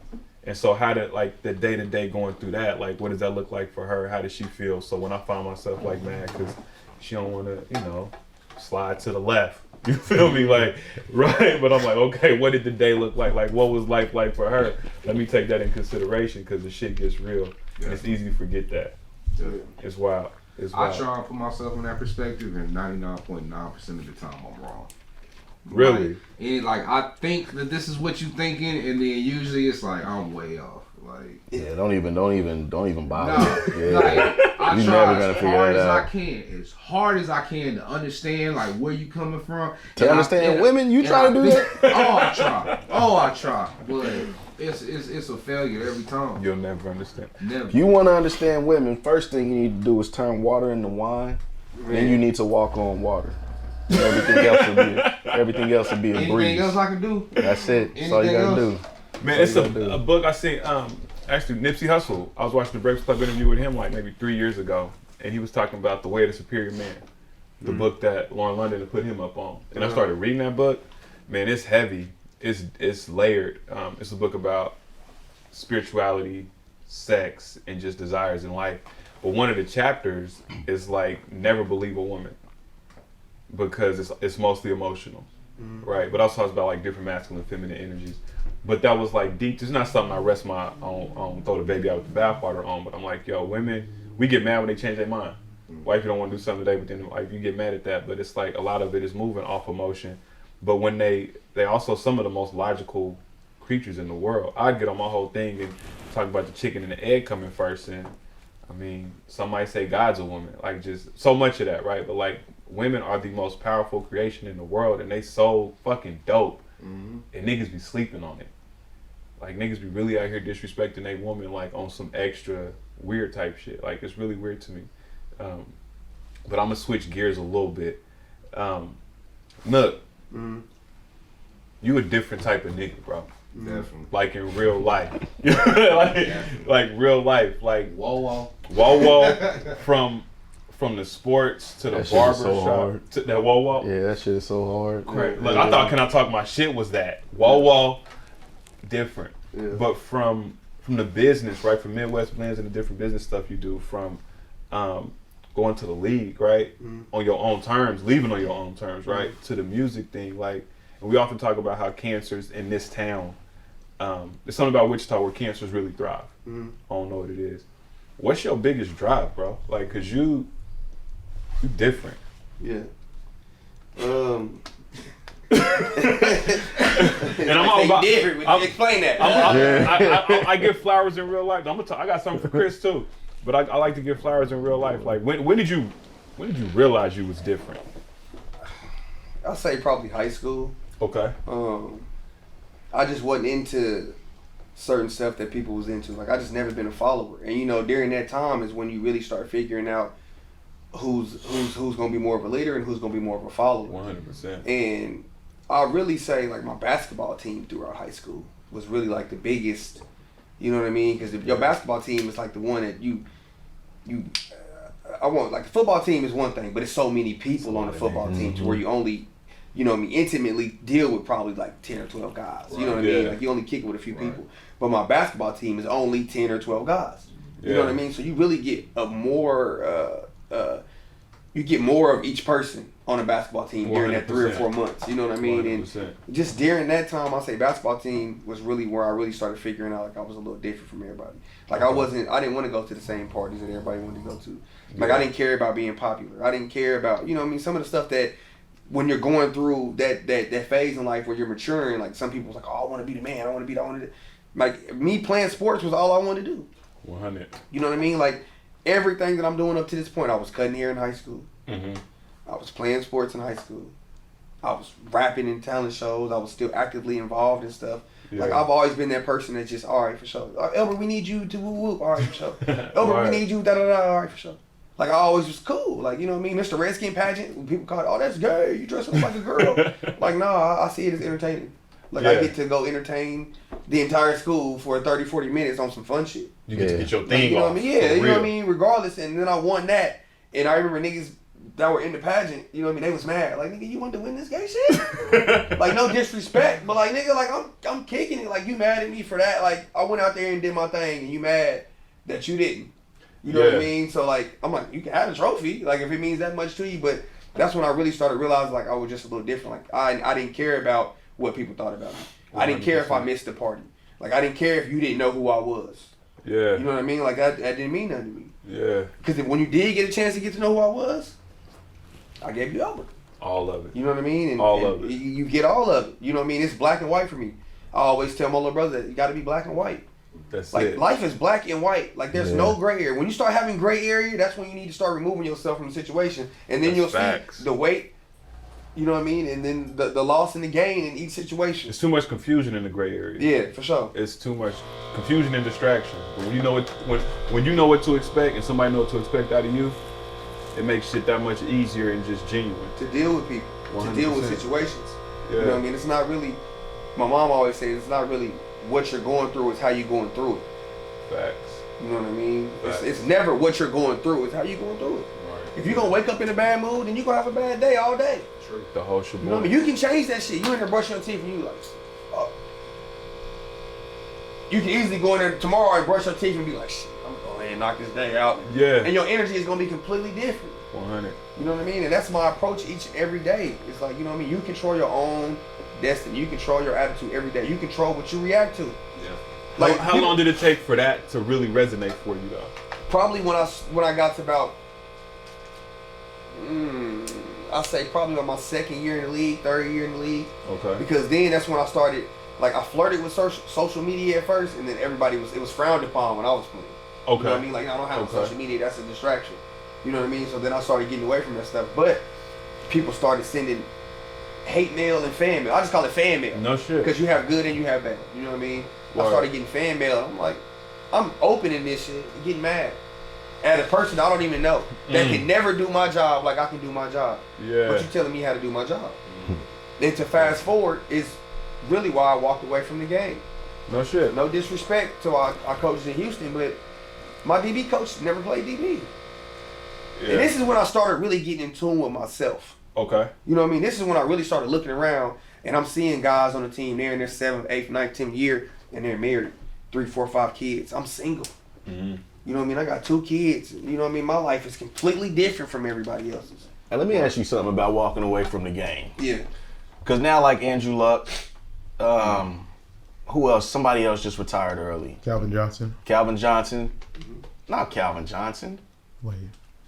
And so how did, like, the day-to-day going through that, like, what does that look like for her? How does she feel? So when I find myself like mad because she don't want to, you know, slide to the left, you feel me? Like, right? But I'm like, okay, what did the day look like? Like, what was life like for her? Let me take that in consideration because the shit gets real. And it's easy to forget that. Yeah. It's wild. It's wild. I try and put myself in that perspective, and 99.9% of the time I'm wrong. Really? Like I think that this is what you're thinking, and then usually it's like I'm way off. Like, Yeah, don't even bother. no, Yeah. like I You try never gonna as figure hard it as out. I can, as hard as I can to understand like where you coming from. To And understand I- women, you and try to do that? I try, but it's a failure every time. You'll never understand. Never. If you want to understand women, first thing you need to do is turn water into wine. Then you need to walk on water. And everything else will be a Anything breeze. else I can do? That's it. That's all you Anything gotta else? do. Man, it's a book I seen. Actually, Nipsey Hussle. I was watching the Breakfast Club interview with him like maybe 3 years ago, and he was talking about The Way of the Superior Man, the book that Lauren London had put him up on. And I started reading that book. Man, it's heavy. It's layered. It's a book about spirituality, sex, and just desires in life. But one of the chapters is like never believe a woman because it's mostly emotional, right? But also talks about like different masculine and feminine energies. But that was like deep. It's not something I rest my on throw the baby out with the bathwater on. But I'm like, yo, women, we get mad when they change their mind. Why if you don't want to do something today, but then like you get mad at that. But it's like a lot of it is moving off emotion. But when they also some of the most logical creatures in the world. I'd get on my whole thing and talk about the chicken and the egg coming first. And I mean, some might say God's a woman. Like just so much of that, right? But like women are the most powerful creation in the world, and they so fucking dope. And niggas be sleeping on it. Like niggas be really out here disrespecting a woman like on some extra weird type shit. Like it's really weird to me. But I'm gonna switch gears a little bit. Look, you a different type of nigga, bro. Definitely. Like in real life. like real life. Like Whoa. from the sports to the That shit is so barbershop hard. to that whoa. Yeah, that shit is so hard. Look, I thought Can I Talk My Shit was that. Whoa, different. But from the business, right, from Midwest Blends and the different business stuff you do, from going to the league, right, on your own terms, leaving on your own terms, right, to the music thing, like, and we often talk about how cancers in this town, there's something about Wichita where cancers really thrive. I don't know what it is. What's your biggest drive, bro? Like, cause you different. Yeah. And I'm all about. Different. Explain that. I give flowers in real life. I got something for Chris too, but I like to give flowers in real life. Like when did you realize you was different? I'll say probably high school. Okay. I just wasn't into certain stuff that people was into. Like I just never been a follower, and you know during that time is when you really start figuring out who's gonna be more of a leader and who's gonna be more of a follower. 100%. And I really say like my basketball team throughout high school was really like the biggest. You know what I mean? Because your basketball team is like the one that I want, like the football team is one thing, but it's so many people on the football team to where you only, you know what I mean, intimately deal with probably like 10 or 12 guys. You know what I mean? Like you only kick it with a few people. But my basketball team is only 10 or 12 guys. You know what I mean? So you really get you get more of each person on a basketball team during that 3 or 4 months. You know what I mean? 100%. And just during that time, I say basketball team was really where I really started figuring out like I was a little different from everybody. Like I didn't want to go to the same parties that everybody wanted to go to. Like I didn't care about being popular. I didn't care about, you know what I mean, some of the stuff that when you're going through that phase in life where you're maturing, like some people's like, oh, I want to be the man. I want to be like me playing sports was all I wanted to do. 100. You know what I mean? Like everything that I'm doing up to this point, I was cutting hair in high school. I was playing sports in high school. I was rapping in talent shows. I was still actively involved in stuff. Like I've always been that person that's just, all right, for sure. Elbert, we need you to whoop whoop. All right, for sure. Elbert, we need you da da da. All right, for sure. Like I always was cool. Like, you know what I mean? Mr. Redskin pageant, when people call it, oh, that's gay. You dress up like a girl. Like, nah, I see it as entertaining. Like I get to go entertain the entire school for 30, 40 minutes on some fun shit. You get to get your Like, thing you know off. what I mean? Yeah, you know what I mean? Regardless. And then I won that. And I remember niggas that were in the pageant, you know what I mean? They was mad. Like, nigga, you wanted to win this gay shit? Like, no disrespect. But like, nigga, like, I'm kicking it. Like, you mad at me for that? Like, I went out there and did my thing. And you mad that you didn't. You know what I mean? So like, I'm like, you can have a trophy. Like, if it means that much to you. But that's when I really started realizing like I was just a little different. Like, I didn't care about what people thought about me. 100%. I didn't care if I missed the party. Like, I didn't care if you didn't know who I was. Yeah. You know what I mean? Like, that didn't mean nothing to me. Yeah. Because when you did get a chance to get to know who I was, I gave you Elbert. All of it. You know what I mean? And, all of it. You get all of it. You know what I mean? It's black and white for me. I always tell my little brother that you got to be black and white. That's like, it. Life is black and white. Like, there's no gray area. When you start having gray area, that's when you need to start removing yourself from the situation. And then you'll see the weight, you know what I mean? And then the loss and the gain in each situation. There's too much confusion in the gray area. Yeah, for sure. It's too much confusion and distraction. But when you know when you know what to expect and somebody knows what to expect out of you, it makes shit that much easier and just genuine. To deal with people, 100%. to deal with situations. Yeah. You know what I mean? It's not really, my mom always says, it's not really what you're going through, it's how you're going through it. Facts. You know what I mean? It's never what you're going through, it's how you're going through it. Right. If you're going to wake up in a bad mood, then you're going to have a bad day all day. True. The whole shit. You know what I mean? You can change that shit. You in there brushing your teeth and you like, oh. You can easily go in there tomorrow and brush your teeth and be like, shit, I'm going to go ahead and knock this day out. Yeah. And your energy is going to be completely different. 100. You know what I mean? And that's my approach each and every day. It's like, you know what I mean? You control your own destiny. You control your attitude every day. You control what you react to. Yeah. Like, how long did it take for that to really resonate for you though? Probably when I got to about, I'll say probably about my second year in the league, third year in the league. Okay. Because then that's when I started, like I flirted with social media at first, and then it was frowned upon when I was playing. Okay. You know what I mean? Like, I don't have social media, that's a distraction. You know what I mean? So then I started getting away from that stuff. But people started sending hate mail and fan mail. I just call it fan mail. No shit. Because you have good and you have bad. You know what I mean? Right. I started getting fan mail. I'm like, I'm opening this shit and getting mad at a person I don't even know that can never do my job like I can do my job. Yeah. But you telling me how to do my job. Then to fast forward is really why I walked away from the game. No shit. No disrespect to our coaches in Houston, but my DB coach never played DB. Yeah. And this is when I started really getting in tune with myself. Okay. You know what I mean? This is when I really started looking around and I'm seeing guys on the team, they're in their 7th, 8th, 9th, 10th year and they're married, 3, 4, 5 kids. I'm single. You know what I mean? I got 2 kids. You know what I mean? My life is completely different from everybody else's. And let me ask you something about walking away from the game. Yeah. Because now, like Andrew Luck, who else? Somebody else just retired early. Calvin Johnson. Not Calvin Johnson. Wait.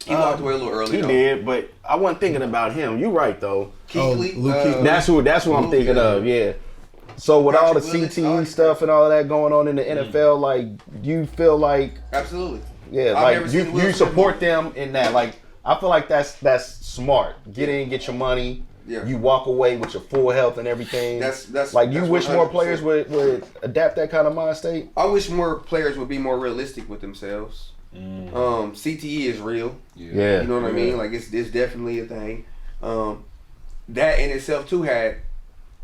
He walked away a little early. He did, but I wasn't thinking about him. You right though. Kuechly, Luke Kuechly. That's who I'm thinking of. Yeah. So with all the CTE stuff and all of that going on in the NFL, like you feel like absolutely. Yeah, I've like you support them in that. Like I feel like that's smart. Get in, get your money. Yeah. You walk away with your full health and everything. That's like you wish more 100%. players would adapt that kind of mind state. I wish more players would be more realistic with themselves. CTE is real. Yeah. You know what I mean? Like it's definitely a thing. That in itself too had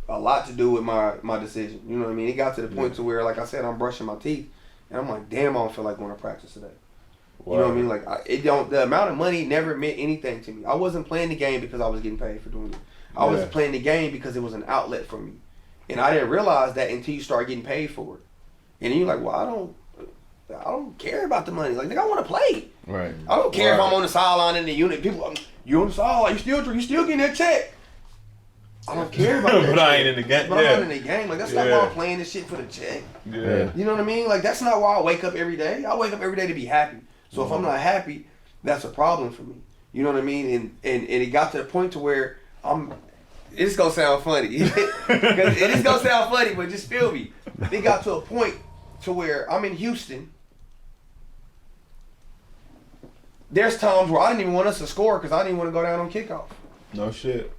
a lot to do with my decision. You know what I mean? It got to the point to where, like I said, I'm brushing my teeth, and I'm like, damn, I don't feel like going to practice today. You know what I mean? Like, the amount of money never meant anything to me. I wasn't playing the game because I was getting paid for doing it. I was playing the game because it was an outlet for me. And I didn't realize that until you start getting paid for it. And then you're like, well, I don't care about the money. Like, nigga, I want to play. Right. I don't care if I'm on the sideline in the unit. People, you on the sideline, you still getting that check. I don't care about that. But I ain't in the game. But I'm not in the game. Like, that's not why I'm playing this shit for the check. Yeah. You know what I mean? Like, that's not why I wake up every day. I wake up every day to be happy. So if I'm not happy, that's a problem for me. You know what I mean? And it got to the point to where it's gonna sound funny. It is gonna sound funny, but just feel me. It got to a point to where I'm in Houston. There's times where I didn't even want us to score because I didn't want to go down on kickoff. No shit.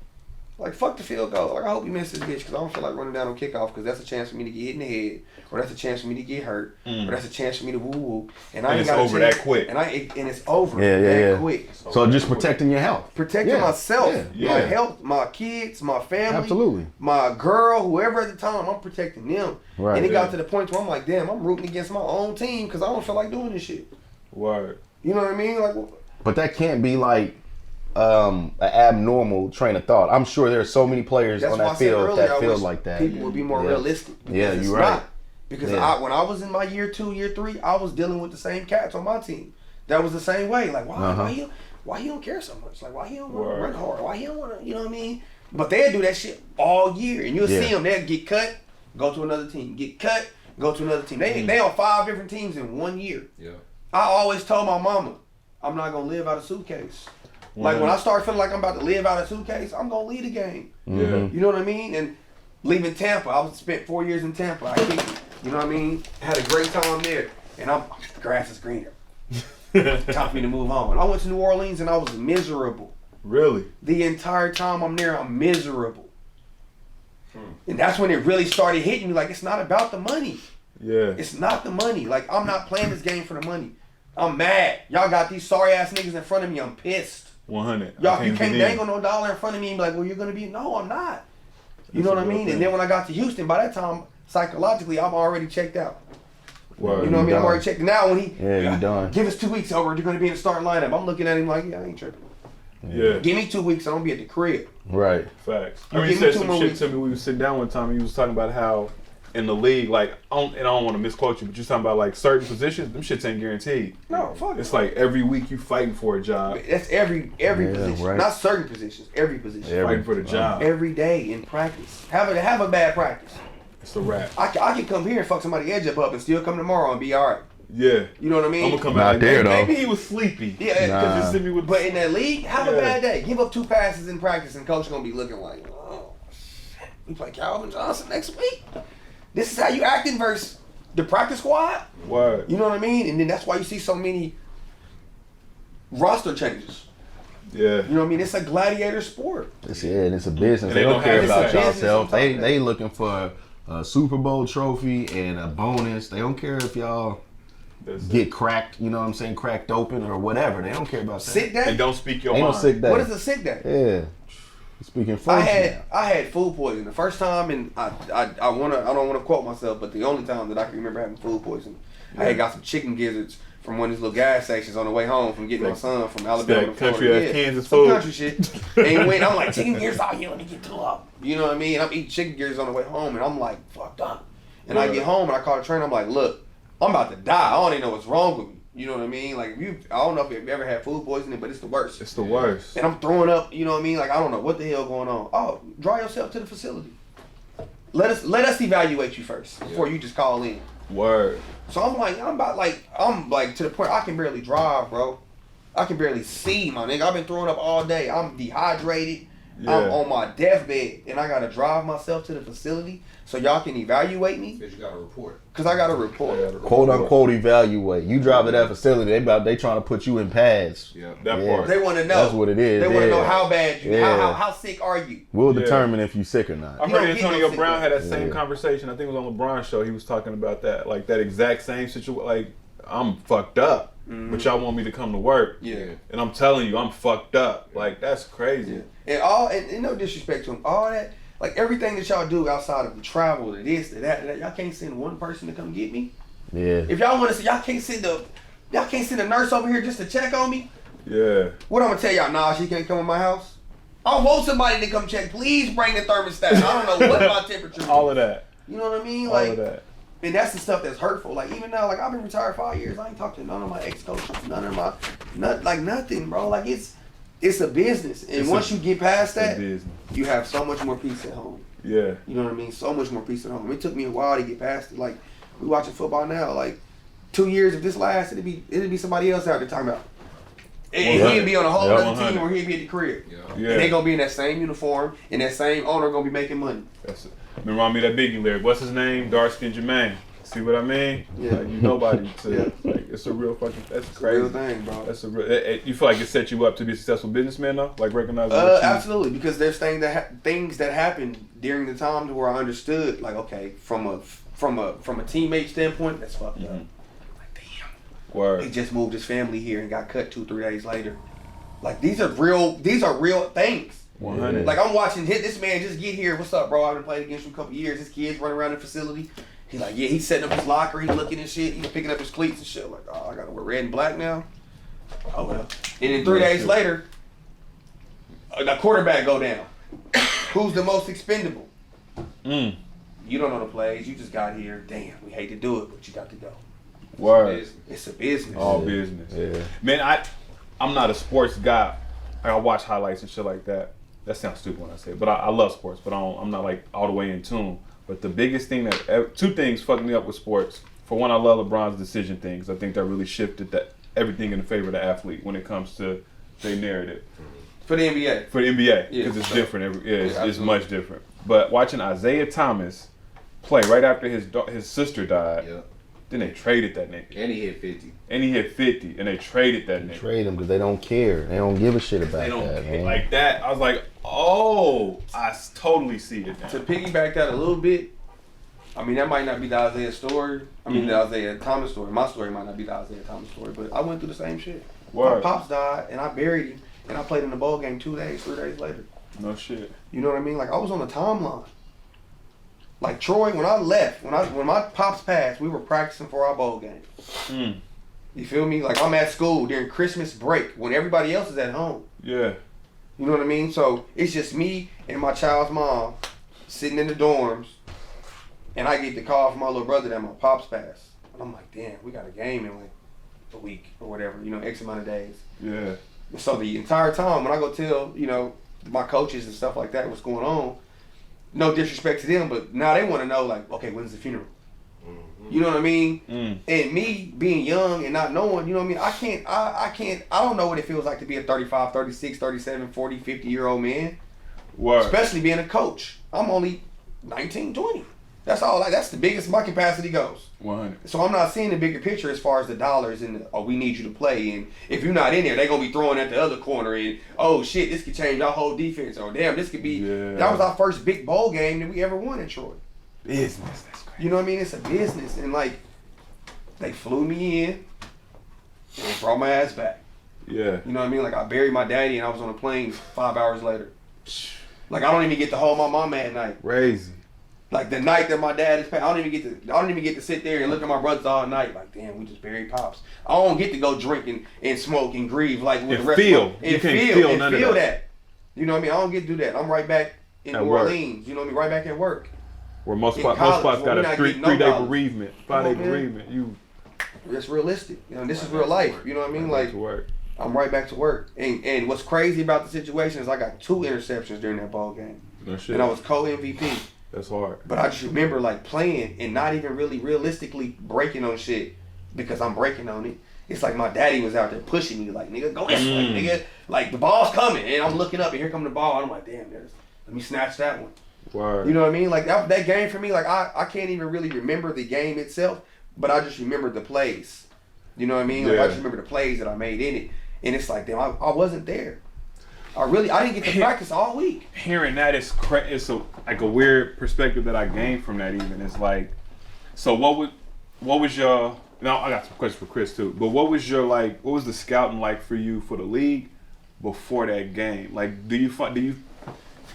Like, fuck the field goal. Like, I hope you miss this bitch because I don't feel like running down on kickoff because that's a chance for me to get hit in the head, or that's a chance for me to get hurt, or that's a chance for me to woo-woo. And it's over that quick. And it's over that quick. So just protecting your health. Protecting myself, Yeah. my health, my kids, my family. Absolutely. My girl, whoever at the time, I'm protecting them. Right. And it got to the point where I'm like, damn, I'm rooting against my own team because I don't feel like doing this shit. Word. You know what I mean? Like, But that can't be like an abnormal train of thought. I'm sure there are so many players on that field that feel like that. People would be more realistic. Yeah, It's you're right. not. Because when I was in my year 2, year 3, I was dealing with the same cats on my team. That was the same way. Like, why he don't care so much? Like, why he don't want to run hard? Why he don't want to, you know what I mean? But they'll do that shit all year. And you'll see them, they'll get cut, go to another team. Get cut, go to another team. They on 5 different teams in 1 year. Yeah. I always told my mama, I'm not going to live out of suitcase. Like, when I start feeling like I'm about to live out of suitcase, I'm going to leave the game. Yeah. You know what I mean? And leaving Tampa, I spent 4 years in Tampa. I kicked it. You know what I mean? Had a great time there. And the grass is greener. Time for me to move on. I went to New Orleans and I was miserable. Really? The entire time I'm there, I'm miserable. And that's when it really started hitting me. Like, it's not about the money. Yeah. It's not the money. Like, I'm not playing this game for the money. I'm mad. Y'all got these sorry ass niggas in front of me. I'm pissed. 100. Y'all, you can't dangle no dollar in front of me and be like, well, you're gonna be. No, I'm not. You know what I mean? And then when I got to Houston, by that time, psychologically, I'm already checked out. Word. You know what I mean? I'm already checked. Now when you done. give us 2 weeks over, you're gonna be in the starting lineup. I'm looking at him like, yeah, I ain't tripping. Yeah. Give me 2 weeks, I'm gonna be at the crib. Right. Facts. You I mean, you give me said 2 some more shit weeks. to me. We was sitting down one time and you was talking about how in the league, like, and I don't want to misquote you, but you're talking about like certain positions, them shits ain't guaranteed. No, fuck it. It's like every week you fighting for a job. That's every position, right. not certain positions. Every position, Fighting for the job. every day in practice. Have a bad practice. It's a wrap. I can come here and fuck somebody edge up and still come tomorrow and be all right. Yeah. You know what I mean? I'm gonna come Not out like there, maybe though. he was sleepy. Yeah, Nah. Just hit me with but in that league, have a Yeah. bad day. Give up 2 passes in practice, and coach gonna be looking like, oh shit, we play Calvin Johnson next week. This is how you acting versus the practice squad. Word. You know what I mean? And then that's why you see so many roster changes. Yeah. You know what I mean? It's a gladiator sport. And it's a business. And They don't care have- about it's a business y'all on top self. of that. They looking for a Super Bowl trophy and a bonus. They don't care if y'all get cracked, you know what I'm saying, cracked open or whatever. They don't care about that. Sick day? And don't speak your Ain't no mind. sick day. What is a sick day? Yeah. Speaking French. I had food poisoning the first time, and I don't want to quote myself, but the only time that I can remember having food poisoning, I had got some chicken gizzards from one of these little gas stations on the way home from getting my son from Alabama to Florida. country ass Kansas some food. country shit. And when I'm like, chicken gizzards out here, let me get two up. You know what I mean? And I'm eating chicken gizzards on the way home, and I'm like fucked up. And I get home and I call the trainer. I'm like, look, I'm about to die. I don't even know what's wrong with me. You know what I mean? Like, I don't know if you've ever had food poisoning, but it's the worst. It's the worst. And I'm throwing up, you know what I mean? Like, I don't know what the hell going on. Oh, draw yourself to the facility. Let us evaluate you first before you just call in. Word. So I'm like to the point I can barely drive, bro. I can barely see, my nigga. I've been throwing up all day. I'm dehydrated. Yeah. I'm on my deathbed, and I gotta drive myself to the facility so y'all can evaluate me. Because you got to report. Cause I got a report. Quote unquote evaluate. You drive to that facility, they trying to put you in pads. Yeah. That Yeah. part. They want to know. That's what it is. They want to yeah. know how bad you. Yeah. How sick are you? We'll Yeah. determine if you sick or not. I You heard don't get Antonio no Brown had that sick. same Yeah. conversation. I think it was on LeBron's show. He was talking about that, like that exact same situation. Like, I'm fucked up, but y'all want me to come to work. Yeah. And I'm telling you, I'm fucked up. Like, that's crazy. And no disrespect to him, all that, Like everything that y'all do outside of the travel, the this, the that, y'all can't send one person to come get me. Yeah. If y'all want to see, y'all can't send a nurse over here just to check on me. Yeah. What I'm gonna tell y'all? Nah, she can't come in my house. I want somebody to come check. Please bring the thermostat. I don't know what my temperature is. All of that. You know what I mean? All Like, of that. and that's the stuff that's hurtful. Like even now, like I've been retired 5 years. I ain't talked to none of my ex-coaches, nothing, bro. Like it's a business, and once you get past that, you have so much more peace at home. Yeah. You know what I mean? So much more peace at home. It took me a while to get past it. Like we watching football now. Like 2 years, if this lasts, it'd be somebody else out there talking about. And he'd be on a whole other team, or he'd be at the crib. Yeah. And they gonna be in that same uniform, and that same owner gonna be making money. That's it. Remind me of that Biggie lyric. What's his name? Dark Skin Jermaine. See what I mean? Yeah. Like, you nobody to like. It's a real fucking. That's It's crazy. a real thing, bro. That's a real. You feel like it set you up to be a successful businessman though? Like recognizing. Absolutely, because there's things that happened during the times where I understood, like, okay, from a teammate standpoint, that's fucked up. Like, damn. Word. He just moved his family here and got cut 2-3 days later. Like these are real things. 100. Like I'm watching this man just get here. What's up, bro? I've been playing against you a couple years. His kids running around the facility. He's like, yeah, he's setting up his locker. He's looking and shit. He's picking up his cleats and shit. Like, oh, I gotta wear red and black now. Oh well. And then 3 days later, the quarterback go down. Who's the most expendable? You don't know the plays. You just got here. Damn, we hate to do it, but you got to go. Word. It's a business. All business. Yeah. Man, I'm not a sports guy. I watch highlights and shit like that. That sounds stupid when I say it, but I love sports, but I'm not like all the way in tune. But the biggest thing two things fucked me up with sports. For one, I love LeBron's decision things. I think that really shifted everything in the favor of the athlete when it comes to their narrative. For the NBA. For the NBA, because it's different. It's much different. But watching Isaiah Thomas play right after his sister died. Yeah. Then they traded that nigga. And he hit 50. And they traded that nigga. Trade him because they don't care. They don't give a shit about that, man. Like that, I was like, oh, I totally see it now. To piggyback that a little bit, I mean, that might not be the Isaiah story. I mean, the Isaiah Thomas story. My story might not be the Isaiah Thomas story, but I went through the same shit. Word. My pops died, and I buried him, and I played in the bowl game 3 days later. No shit. You know what I mean? Like, I was on the timeline. Like Troy, when I left, when my pops passed, we were practicing for our bowl game. You feel me? Like I'm at school during Christmas break when everybody else is at home. Yeah. You know what I mean? So it's just me and my child's mom sitting in the dorms, and I get the call from my little brother that my pops passed. And I'm like, damn, we got a game in like a week or whatever, you know, X amount of days. Yeah. So the entire time when I go tell, you know, my coaches and stuff like that what's going on, no disrespect to them, but now they want to know, like, okay, when's the funeral? You know what I mean? And me being young and not knowing, you know what I mean? I don't know what it feels like to be a 35, 36, 37, 40, 50-year-old man. Word. Especially being a coach. I'm only 19, 20. That's all. That's the biggest my capacity goes. 100. So I'm not seeing the bigger picture as far as the dollars and we need you to play. And if you're not in there, they're gonna be throwing at the other corner. And oh shit, this could change our whole defense. Or damn, this could be. Yeah. That was our first big bowl game that we ever won in Troy. Business. That's crazy. You know what I mean? It's a business, and like they flew me in and brought my ass back. Yeah. You know what I mean? Like I buried my daddy and I was on a plane 5 hours later. Like I don't even get to hold my mama at night. Crazy. Like the night that my dad is passed, I don't even get to sit there and look at my brothers all night. Like, damn, we just buried pops. I don't get to go drink and smoke and grieve like with the rest of them. You can't feel none of that. You know what I mean? I don't get to do that. I'm right back in New Orleans. You know what I mean? Right back at work. Where most spots got a 3 day bereavement, 5 day bereavement. It's realistic. You know, this is real life. You know what I mean? Like, I'm right back to work. And what's crazy about the situation is I got 2 interceptions during that ball game. No shit. And I was co-MVP. That's hard. But I just remember like playing and not even really realistically breaking on shit because I'm breaking on it. It's like my daddy was out there pushing me like, nigga, go this way, nigga. Like the ball's coming and I'm looking up and here come the ball. And I'm like, damn, let me snatch that one. Word. You know what I mean? Like that game for me, like I can't even really remember the game itself, but I just remember the plays. You know what I mean? Like I just remember the plays that I made in it. And it's like, damn, I wasn't there. I didn't get to practice all week. Hearing that is it's a weird perspective that I gained from that. Even it's like, so what was your? Now I got some questions for Chris too. But what was the scouting like for you for the league before that game? Like, do you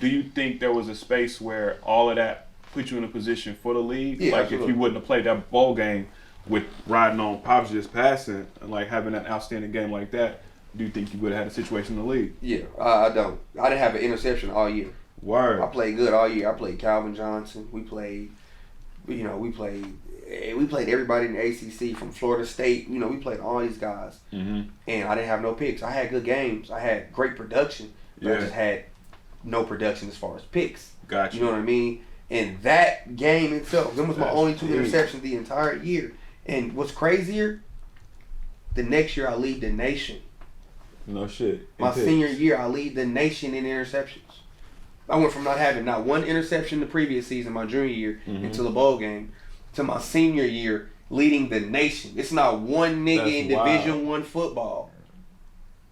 do you think there was a space where all of that put you in a position for the league? Yeah, like absolutely. if you wouldn't have played that bowl game with riding on Pops just passing and like having an outstanding game like that, do you think you would have had a situation in the league? Yeah, I don't. I didn't have an interception all year. Word. I played good all year. I played Calvin Johnson. We played everybody in the ACC from Florida State. You know, we played all these guys. Mm-hmm. And I didn't have no picks. I had good games. I had great production. But I just had no production as far as picks. Gotcha. You know what I mean? And that game itself, them was my That's only 2 deep. interceptions the entire year. And what's crazier, the next year I lead the nation. No shit. My In picks. senior year, I lead the nation in interceptions. I went from not having not one interception the previous season, my junior year, until the bowl game, to my senior year leading the nation. It's not one nigga That's in Division I football.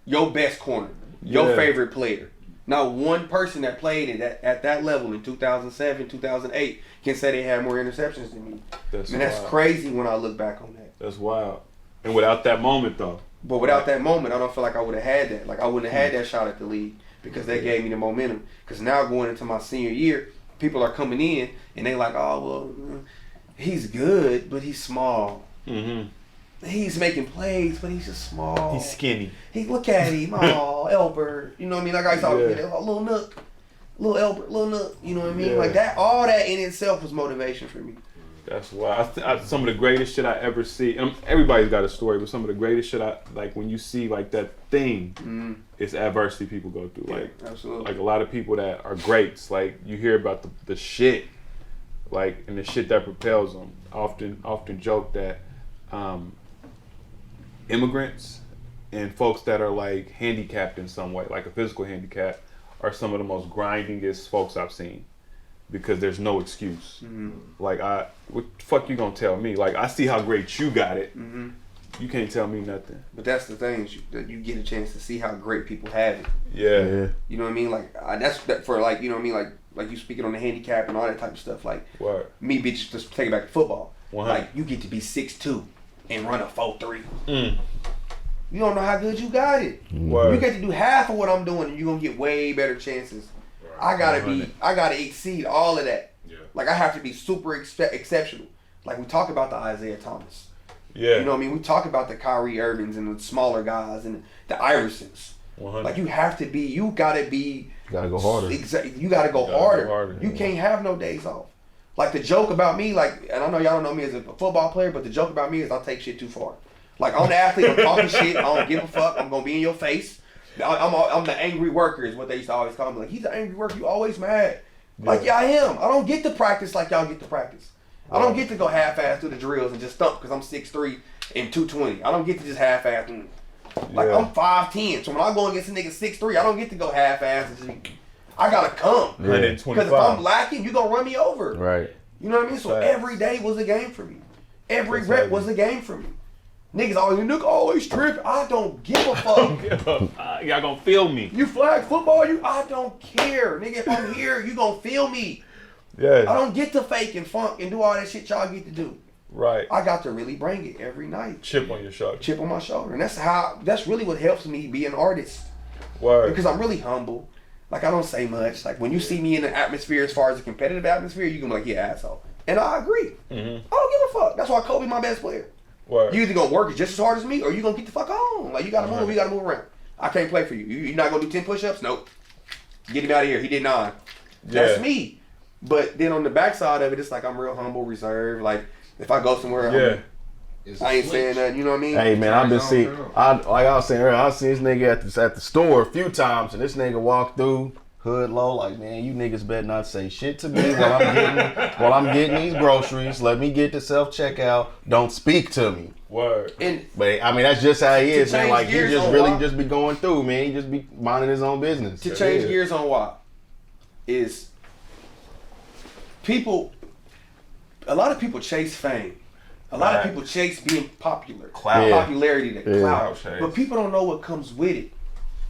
Your best corner, your favorite player. Not one person that played at that level in 2007, 2008 can say they had more interceptions than me. That's crazy when I look back on that. That's wild. And without that moment though. But without that moment, I don't feel like I would have had that. Like I wouldn't have had that shot at the league because they gave me the momentum. Because now going into my senior year, people are coming in and they like, oh well, he's good, but he's small. Mm-hmm. He's making plays, but he's just small. He's skinny. He look at him, oh Elbert. You know what I mean? Like I saw a little nook, little Elbert, little nook. You know what I mean? Yeah. Like that. All that in itself was motivation for me. That's why some of the greatest shit I ever see. And everybody's got a story, but some of the greatest shit I like when you see like that thing, it's adversity people go through. Yeah, like absolutely. Like a lot of people that are greats. Like you hear about the shit, like and the shit that propels them. Often joke that immigrants and folks that are like handicapped in some way, like a physical handicap, are some of the most grindingest folks I've seen. Because there's no excuse. Like what the fuck you gonna tell me? Like I see how great you got it. You can't tell me nothing. But that's the thing, that you get a chance to see how great people have it. Yeah. You know what I mean? Like that's for like, you know what I mean? Like you speaking on the handicap and all that type of stuff. Like me, bitch, just take it back to football. 100. Like you get to be 6'2" and run a 4.3. You don't know how good you got it. You get to do half of what I'm doing, and you're gonna get way better chances. I gotta exceed all of that. Yeah. Like I have to be super exceptional. Like we talk about the Isaiah Thomas. Yeah. You know what I mean? We talk about the Kyrie Irvings and the smaller guys and the Iversons. 100. Like you gotta go harder. You gotta go harder. You can't have no days off. Like the joke about me, like, and I know y'all don't know me as a football player, but the joke about me is I'll take shit too far. Like I'm the athlete, I'm talking shit, I don't give a fuck, I'm gonna be in your face. I'm the angry worker is what they used to always call me. Like, he's the angry worker, you always mad. Like, yeah, I am. I don't get to practice like y'all get to practice. I don't get to go half-ass through the drills and just thump because I'm 6'3" and 220. I don't get to just half-ass. Like, I'm 5'10", so when I go against a nigga 6'3", I don't get to go half-ass and just, I gotta come. Because if I'm lacking, you gonna run me over. Right. You know what I mean? So every day was a game for me. Every rep was a game for me. Niggas always trip. I don't give a fuck. Y'all gonna feel me. You flag football, I don't care. Nigga, if I'm here, you gonna feel me. Yeah. I don't get to fake and funk and do all that shit y'all get to do. Right. I got to really bring it every night. Chip on your shoulder. Chip on my shoulder. And that's really what helps me be an artist. Word. Because I'm really humble. Like I don't say much. Like when you see me in the atmosphere as far as a competitive atmosphere, you can be like, yeah, asshole. And I agree. I don't give a fuck. That's why Kobe my best player. Word. You either gonna work just as hard as me or you gonna get the fuck on. Like you gotta move, you gotta move around. I can't play for you. You're not gonna do 10 push-ups? Nope. Get him out of here. He did 9. That's me. But then on the backside of it, it's like I'm real humble, reserved. Like if I go somewhere, I ain't saying nothing. You know what I mean? Hey man, I've been seeing. Like I was saying earlier, I seen this nigga at the store a few times, and this nigga walked through hood low. Like, man, you niggas better not say shit to me while I'm getting these groceries. Let me get the self checkout. Don't speak to me. Word. But I mean, that's just how he is, man. Like he just really why? just be going through, man. He just be minding his own business. To change gears on why is a lot of people chase fame. A lot of people chase being popular. Popularity, clout. But people don't know what comes with it.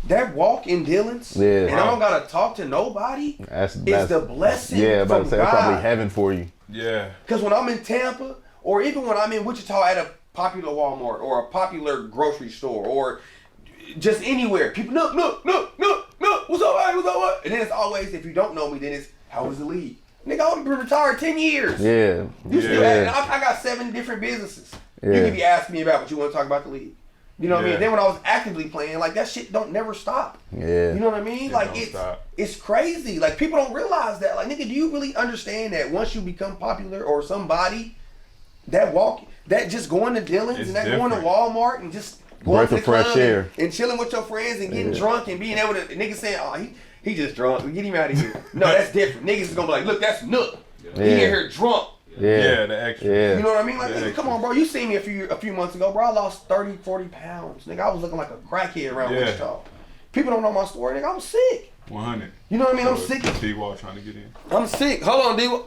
That walk in Dillon's, and I don't gotta talk to nobody, is the blessing from God. That's probably heaven for you. Yeah. Because when I'm in Tampa, or even when I'm in Wichita at a popular Walmart, or a popular grocery store, or just anywhere, people, look, look, what's up, man? What's up, what? And then it's always, if you don't know me, then it's, how was the league? Nigga, I've been retired 10 years. Yeah. You still I got 7 different businesses. You can be asking me about what you want to talk about the league. You know what I mean? Then when I was actively playing, like that shit don't never stop. Yeah. You know what I mean? Like it's crazy. Like people don't realize that. Like nigga, do you really understand that once you become popular or somebody, that just going to Dillon's and that going to Walmart and just going to the club and chilling with your friends and getting drunk and being able to niggas saying, oh he just drunk, get him out of here. No, that's different. Niggas is gonna be like, look, that's Nook. He in here drunk. Yeah, the extra. Yeah. You know what I mean? Like, nigga, come on, bro. You seen me a few months ago, bro. I lost 30, 40 pounds. Nigga, I was looking like a crackhead around Wichita. People don't know my story, nigga. I was sick. 100. You know what I mean? I'm sick. D-Wall trying to get in. I'm sick. Hold on, D-Wall.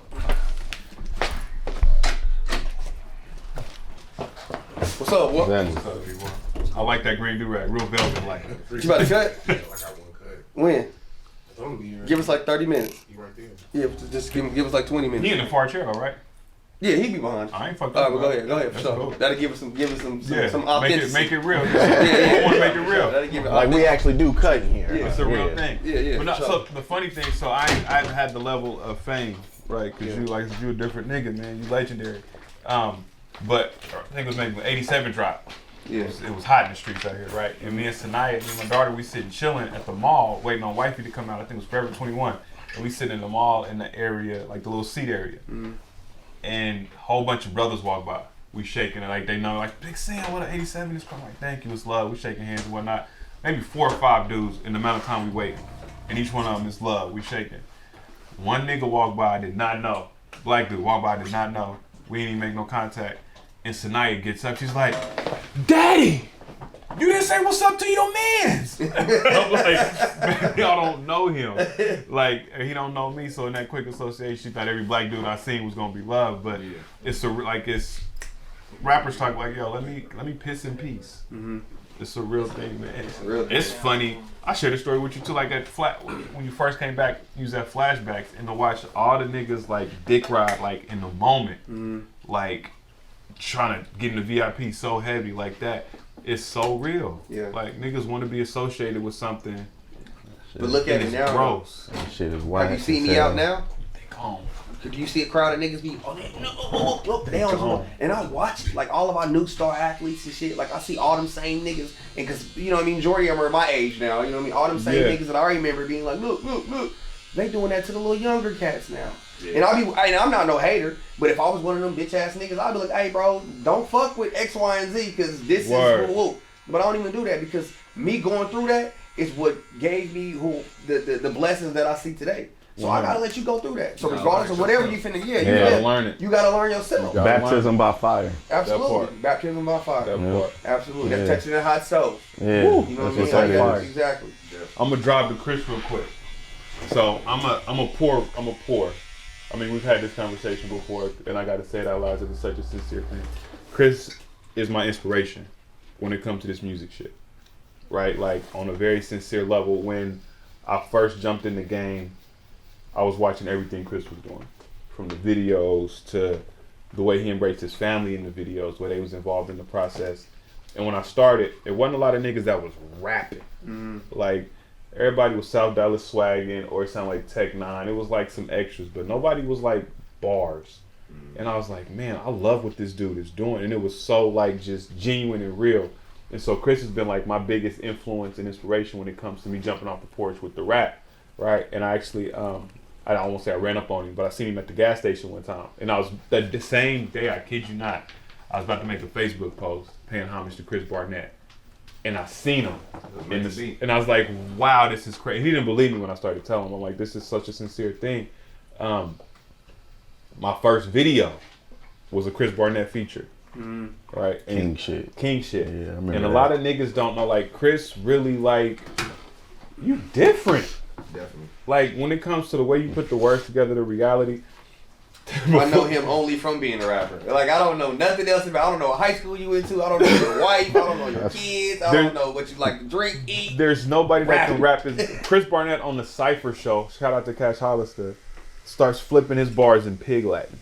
What's up, what? What's up, D-Wall? I like that green do-rag. Real velvet like it. You about to cut? I got one cut. When? Don't be right. Give us like 30 minutes. You right there. Yeah, just give us like 20 minutes. He in the far chair, though, right? Yeah, he be behind. I ain't fucked All up. right, well, go ahead, for sure. Cool. That'll give us some authenticity. Make it real. I want to make it real. That'll give it Like we actually do cutting here. Yeah. It's a real thing. Yeah. But no, so the funny thing, so I haven't had the level of fame, right? Because you a different nigga, man. You legendary. But I think it was maybe when 87 dropped. Yeah. It was hot in the streets out here, right? And me and Sanaya, me and my daughter, we sitting chilling at the mall, waiting on wifey to come out. I think it was Forever 21. And we sitting in the mall in the area, like the little seat area. Mm-hmm. And a whole bunch of brothers walk by. We shaking it like they know, like, Big Sam, what an 87 is from. Like, thank you, it's love. We shaking hands and whatnot. Maybe 4 or 5 dudes in the amount of time we wait. And each one of them is love. We shaking. One nigga walked by, did not know. Black dude walked by, did not know. We didn't even make no contact. And Sanaya gets up, she's like, Daddy, you didn't say what's up to your mans. I'm like, man, y'all don't know him. Like, he don't know me, so in that quick association, she thought every black dude I seen was gonna be loved. But it's rappers talk like, yo, let me piss in peace. Mm-hmm. It's a real thing, man. It's funny. I shared a story with you too, like that when you first came back, use that flashbacks and to watch all the niggas like dick ride like in the moment, like trying to get in the VIP so heavy like that. It's so real. Yeah. Like niggas want to be associated with something. But look at it now. Gross. That shit is wild. Have you seen me out now? They gone. Do you see a crowd of niggas be they on and I watch like all of our new star athletes and shit. Like I see all them same niggas, and cause you know what I mean, Jordy, I'm my age now. You know what I mean, all them same niggas that I remember being like, look. They doing that to the little younger cats now. Yeah. And I'm not no hater, but if I was one of them bitch ass niggas, I'd be like, hey bro, don't fuck with X, Y, and Z because this is woo. But I don't even do that because me going through that is what gave me the blessings that I see today. So I gotta let you go through that. So regardless of whatever you finna you gotta learn it. You gotta learn yourself. Baptism by fire. Absolutely. Baptism by fire. Absolutely. That's touching that hot stove. Yeah. Woo. You know what I mean? Like exactly. I'm gonna drive to Chris real quick. So I'm a pour. I mean, we've had this conversation before, and I gotta say it out loud because it's such a sincere thing. Chris is my inspiration when it comes to this music shit, right? Like on a very sincere level. When I first jumped in the game, I was watching everything Chris was doing, from the videos to the way he embraced his family in the videos, where they was involved in the process. And when I started, it wasn't a lot of niggas that was rapping. Like. Everybody was South Dallas swagging, or it sounded like Tech 9. It was like some extras, but nobody was like bars. And I was like, man, I love what this dude is doing. And it was so like just genuine and real. And so Chris has been like my biggest influence and inspiration when it comes to me jumping off the porch with the rap, right? And I actually, I don't want to say I ran up on him, but I seen him at the gas station one time. And I was, the same day, I kid you not, I was about to make a Facebook post paying homage to Chris Barnett. And I seen him, and I was like, wow, this is crazy. He didn't believe me when I started telling him. I'm like, this is such a sincere thing. My first video was a Chris Barnett feature, right? And King shit. Yeah, I remember and a lot of niggas don't know, like, Chris really, like, you different. Definitely. Like, when it comes to the way you put the words together, the reality. I know him only from being a rapper. Like, I don't know nothing else about. I don't know what high school you went to. I don't know your wife. I don't know your kids. I don't know what you like to drink, eat. There's nobody that can rap as Chris Barnett on the Cypher show. Shout out to Cash Hollister. Starts flipping his bars in Pig Latin.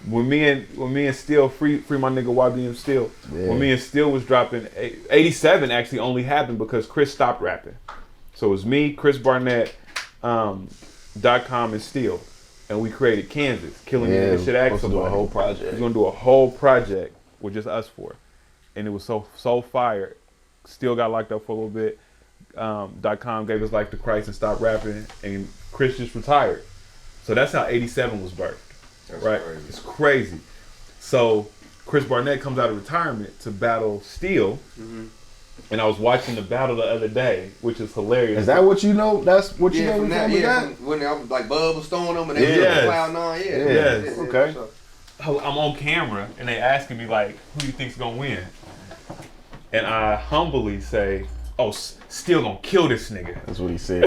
When me and Steel free my nigga YBM Steel. Yeah. When me and Steel was dropping, 87 actually only happened because Chris stopped rapping. So it was me, Chris Barnett, .com and Steel. And we created Kansas, Killing Yeah, Niggas Should Ask supposed to do Somebody. a whole project. We was gonna do a whole project with just us four. And it was so fire. Still got locked up for a little bit. .com gave us like the Christ and stopped rapping, and Chris just retired. So that's how 87 was birthed. That's right? crazy. It's crazy. So Chris Barnett comes out of retirement to battle Steel. And I was watching the battle the other day, which is hilarious. Is that what you know? That's what you know from that, from yeah, that? when I was like Bub was throwing them and they Yes. were Cloud9, yeah. Yes. Okay. So, I'm on camera and they asking me like, who do you think's gonna win? And I humbly say, oh, Steel gonna kill this nigga. That's what he said.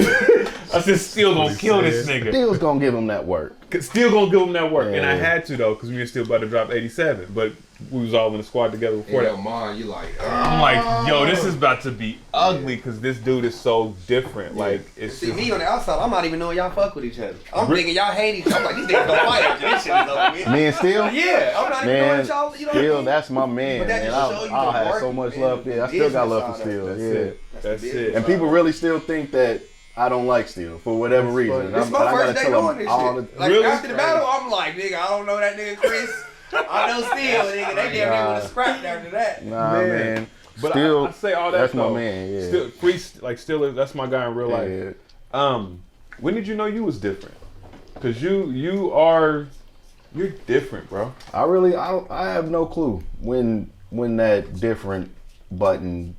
I said, Steel gonna kill this nigga. Steel's gonna give him that work. Still gonna give him that work. And I Yeah. had to though, because we were still about to drop 87. But we was all in the squad together before In that. your mind, you like, I'm like, yo, this is about to be ugly because this dude is so different. Like, it's see just, me on the outside, I'm not even knowing y'all fuck with each other. I'm thinking y'all hate each other. I'm like, these niggas gonna fight after this shit is over with. Me and Steel? Yeah, I'm not even knowing Man, y'all, you know what I Steel, mean? that's my man. But that Man. just show you I'll the have work, so much man. love. Yeah, I still Business got love side for of Steel. that's Yeah. it. That's it. And people really still think that I don't like Steel for whatever reason. This is But my I gotta first day tell doing them this all shit. the- Like, Really? after the battle, I'm like, nigga, I don't know that nigga Chris. I know Steel, nigga. They damn near would have scrapped after that. Nah, Man. man. But Steel, I say all that that's my though. man, yeah. Still, Still, that's my guy in real life. Yeah. When did you know you was different? Cause you're different, bro. I have no clue when that different button,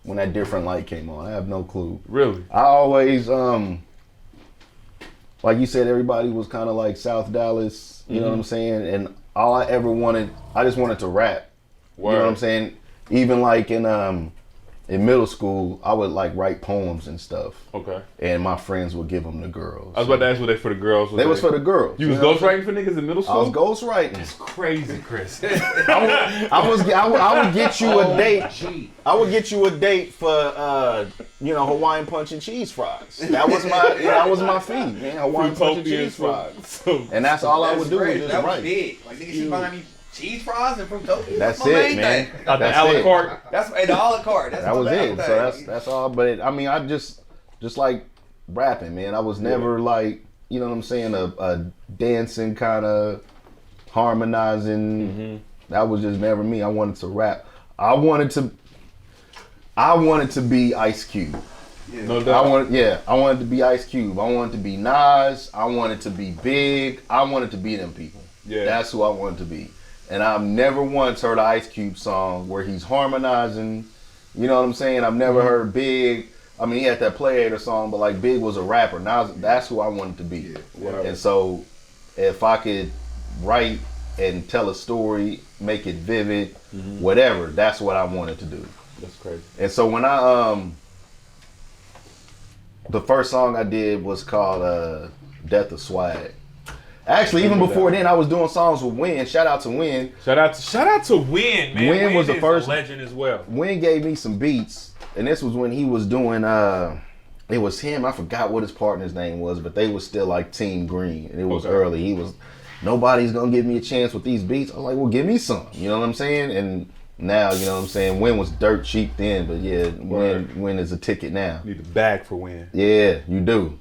when that different light came on. I have no clue. Really? I always, like you said, everybody was kind of like South Dallas, you know what I'm saying? And all I ever wanted, I just wanted to rap. You know what I'm saying? Even like in middle school, I would like write poems and stuff. Okay. And my friends would give them to girls. I was about to ask, were they for the girls? They was for the girls. You was know what I'm ghostwriting for niggas in middle saying? I school? was ghostwriting. That's crazy, Chris. I would get you a date. I would get you a date for Hawaiian punch and cheese fries. That was my fee, man. Hawaiian punch and cheese fries. And that's all I would do was just That was write. big. Like, nigga, she buying me cheese fries and Fruitopia. That's my it, main man. thing. Out the That's a la it. carte. That's the a la carte. That's That my was main it. thing. So that's all. But I mean, I just like rapping, man. I was never like, you know what I'm saying, a dancing kind of harmonizing. That was just never me. I wanted to rap. I wanted to be Ice Cube. No doubt. I wanted to be Ice Cube. I wanted to be Nas. I wanted to be Big. I wanted to be them people. Yeah. That's who I wanted to be. And I've never once heard an Ice Cube song where he's harmonizing. You know what I'm saying? I've never heard Big. I mean, he had that Playator song, but like Big was a rapper. Now that's who I wanted to be. And so, if I could write and tell a story, make it vivid, whatever, that's what I wanted to do. That's crazy. And so when the first song I did was called Death of Swag. Actually, even before then, I was doing songs with Win. Shout out to Win. Shout out to Win, man. Win was the is first- a legend as well. Win gave me some beats, and this was when he was doing. It was him. I forgot what his partner's name was, but they was still like Team Green, and it was early. He was, nobody's gonna give me a chance with these beats. I was like, well, give me some. You know what I'm saying? And now, you know what I'm saying. Win was dirt cheap then, but yeah, Win is a ticket now. Need a bag for Win. Yeah, you do.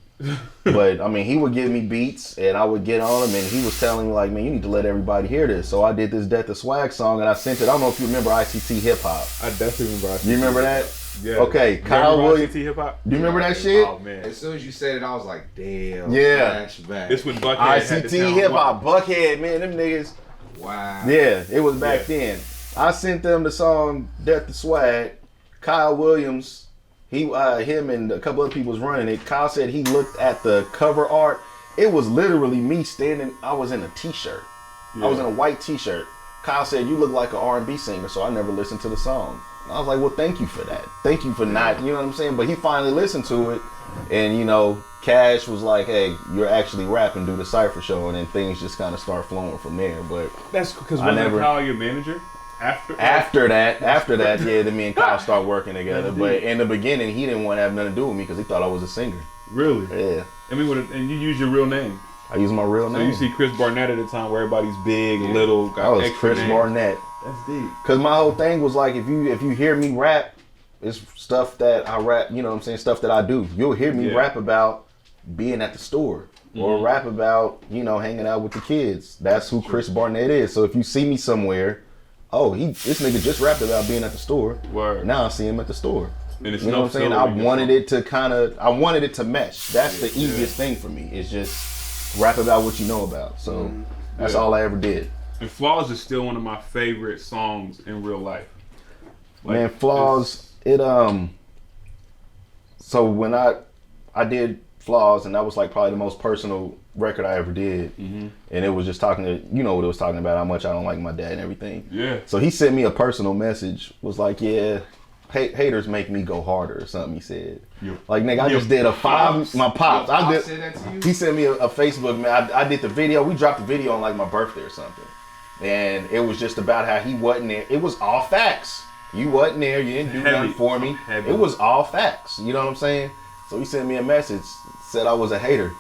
But I mean, he would give me beats and I would get on him, and he was telling me like, man, you need to let everybody hear this. So I did this Death of Swag song and I sent it. I don't know if you remember ICT Hip Hop. I definitely remember. You remember that? Yeah. Okay, Kyle Williams. Hip Hop. Do you remember that shit? Oh man. As soon as you said it, I was like, damn. Yeah. Flashback. This when Buckhead had the ICT town Hip one. Hop, Buckhead, man, them niggas. Wow. Yeah, it was back then. I sent them the song Death of Swag. Kyle Williams, him and a couple other people was running it. Kyle said he looked at the cover art. It was literally me standing. I was in a t-shirt. I was in a white t-shirt. Kyle said, you look like an R&B singer, so I never listened to the song. And I was like, well, thank you for that. Thank you for not, you know what I'm saying? But he finally listened to it, and you know, Cash was like, hey, you're actually rapping, do the cypher show, and then things just kind of start flowing from there. But That's because I wasn't never- Kyle your manager? after that, yeah, then me and Kyle start working together. But in the beginning, he didn't want to have nothing to do with me because he thought I was a singer. Really? Yeah, I mean, and you use your real name. I use my real So name. you see Chris Barnett at the time where everybody's big, little, got I was extra Chris names. Barnett. That's deep. Cause my whole thing was like, if you hear me rap, it's stuff that I rap, you know what I'm saying, stuff that I do. You'll hear me rap about being at the store or rap about, you know, hanging out with the kids. That's who Chris Barnett is. So if you see me somewhere, this nigga just rapped about being at the store. Word. Now I see him at the store. And it's You know what I'm saying? I wanted it to mesh. That's the easiest thing for me. It's just rap about what you know about. So that's all I ever did. And Flaws is still one of my favorite songs in real life. Like, Man, Flaws, so when I did Flaws, and that was like probably the most personal record I ever did. And it was just talking to, you know what it was talking about, how much I don't like my dad and everything. Yeah. So he sent me a personal message, was like, yeah, haters make me go harder or something, he said. Like, nigga, I just did a my pops. I did. Said that to you? He sent me a Facebook, man. I did the video. We dropped the video on like my birthday or something. And it was just about how he wasn't there. It was all facts. You wasn't there. You didn't do nothing for me. It was all facts. You know what I'm saying? So he sent me a message, said I was a hater,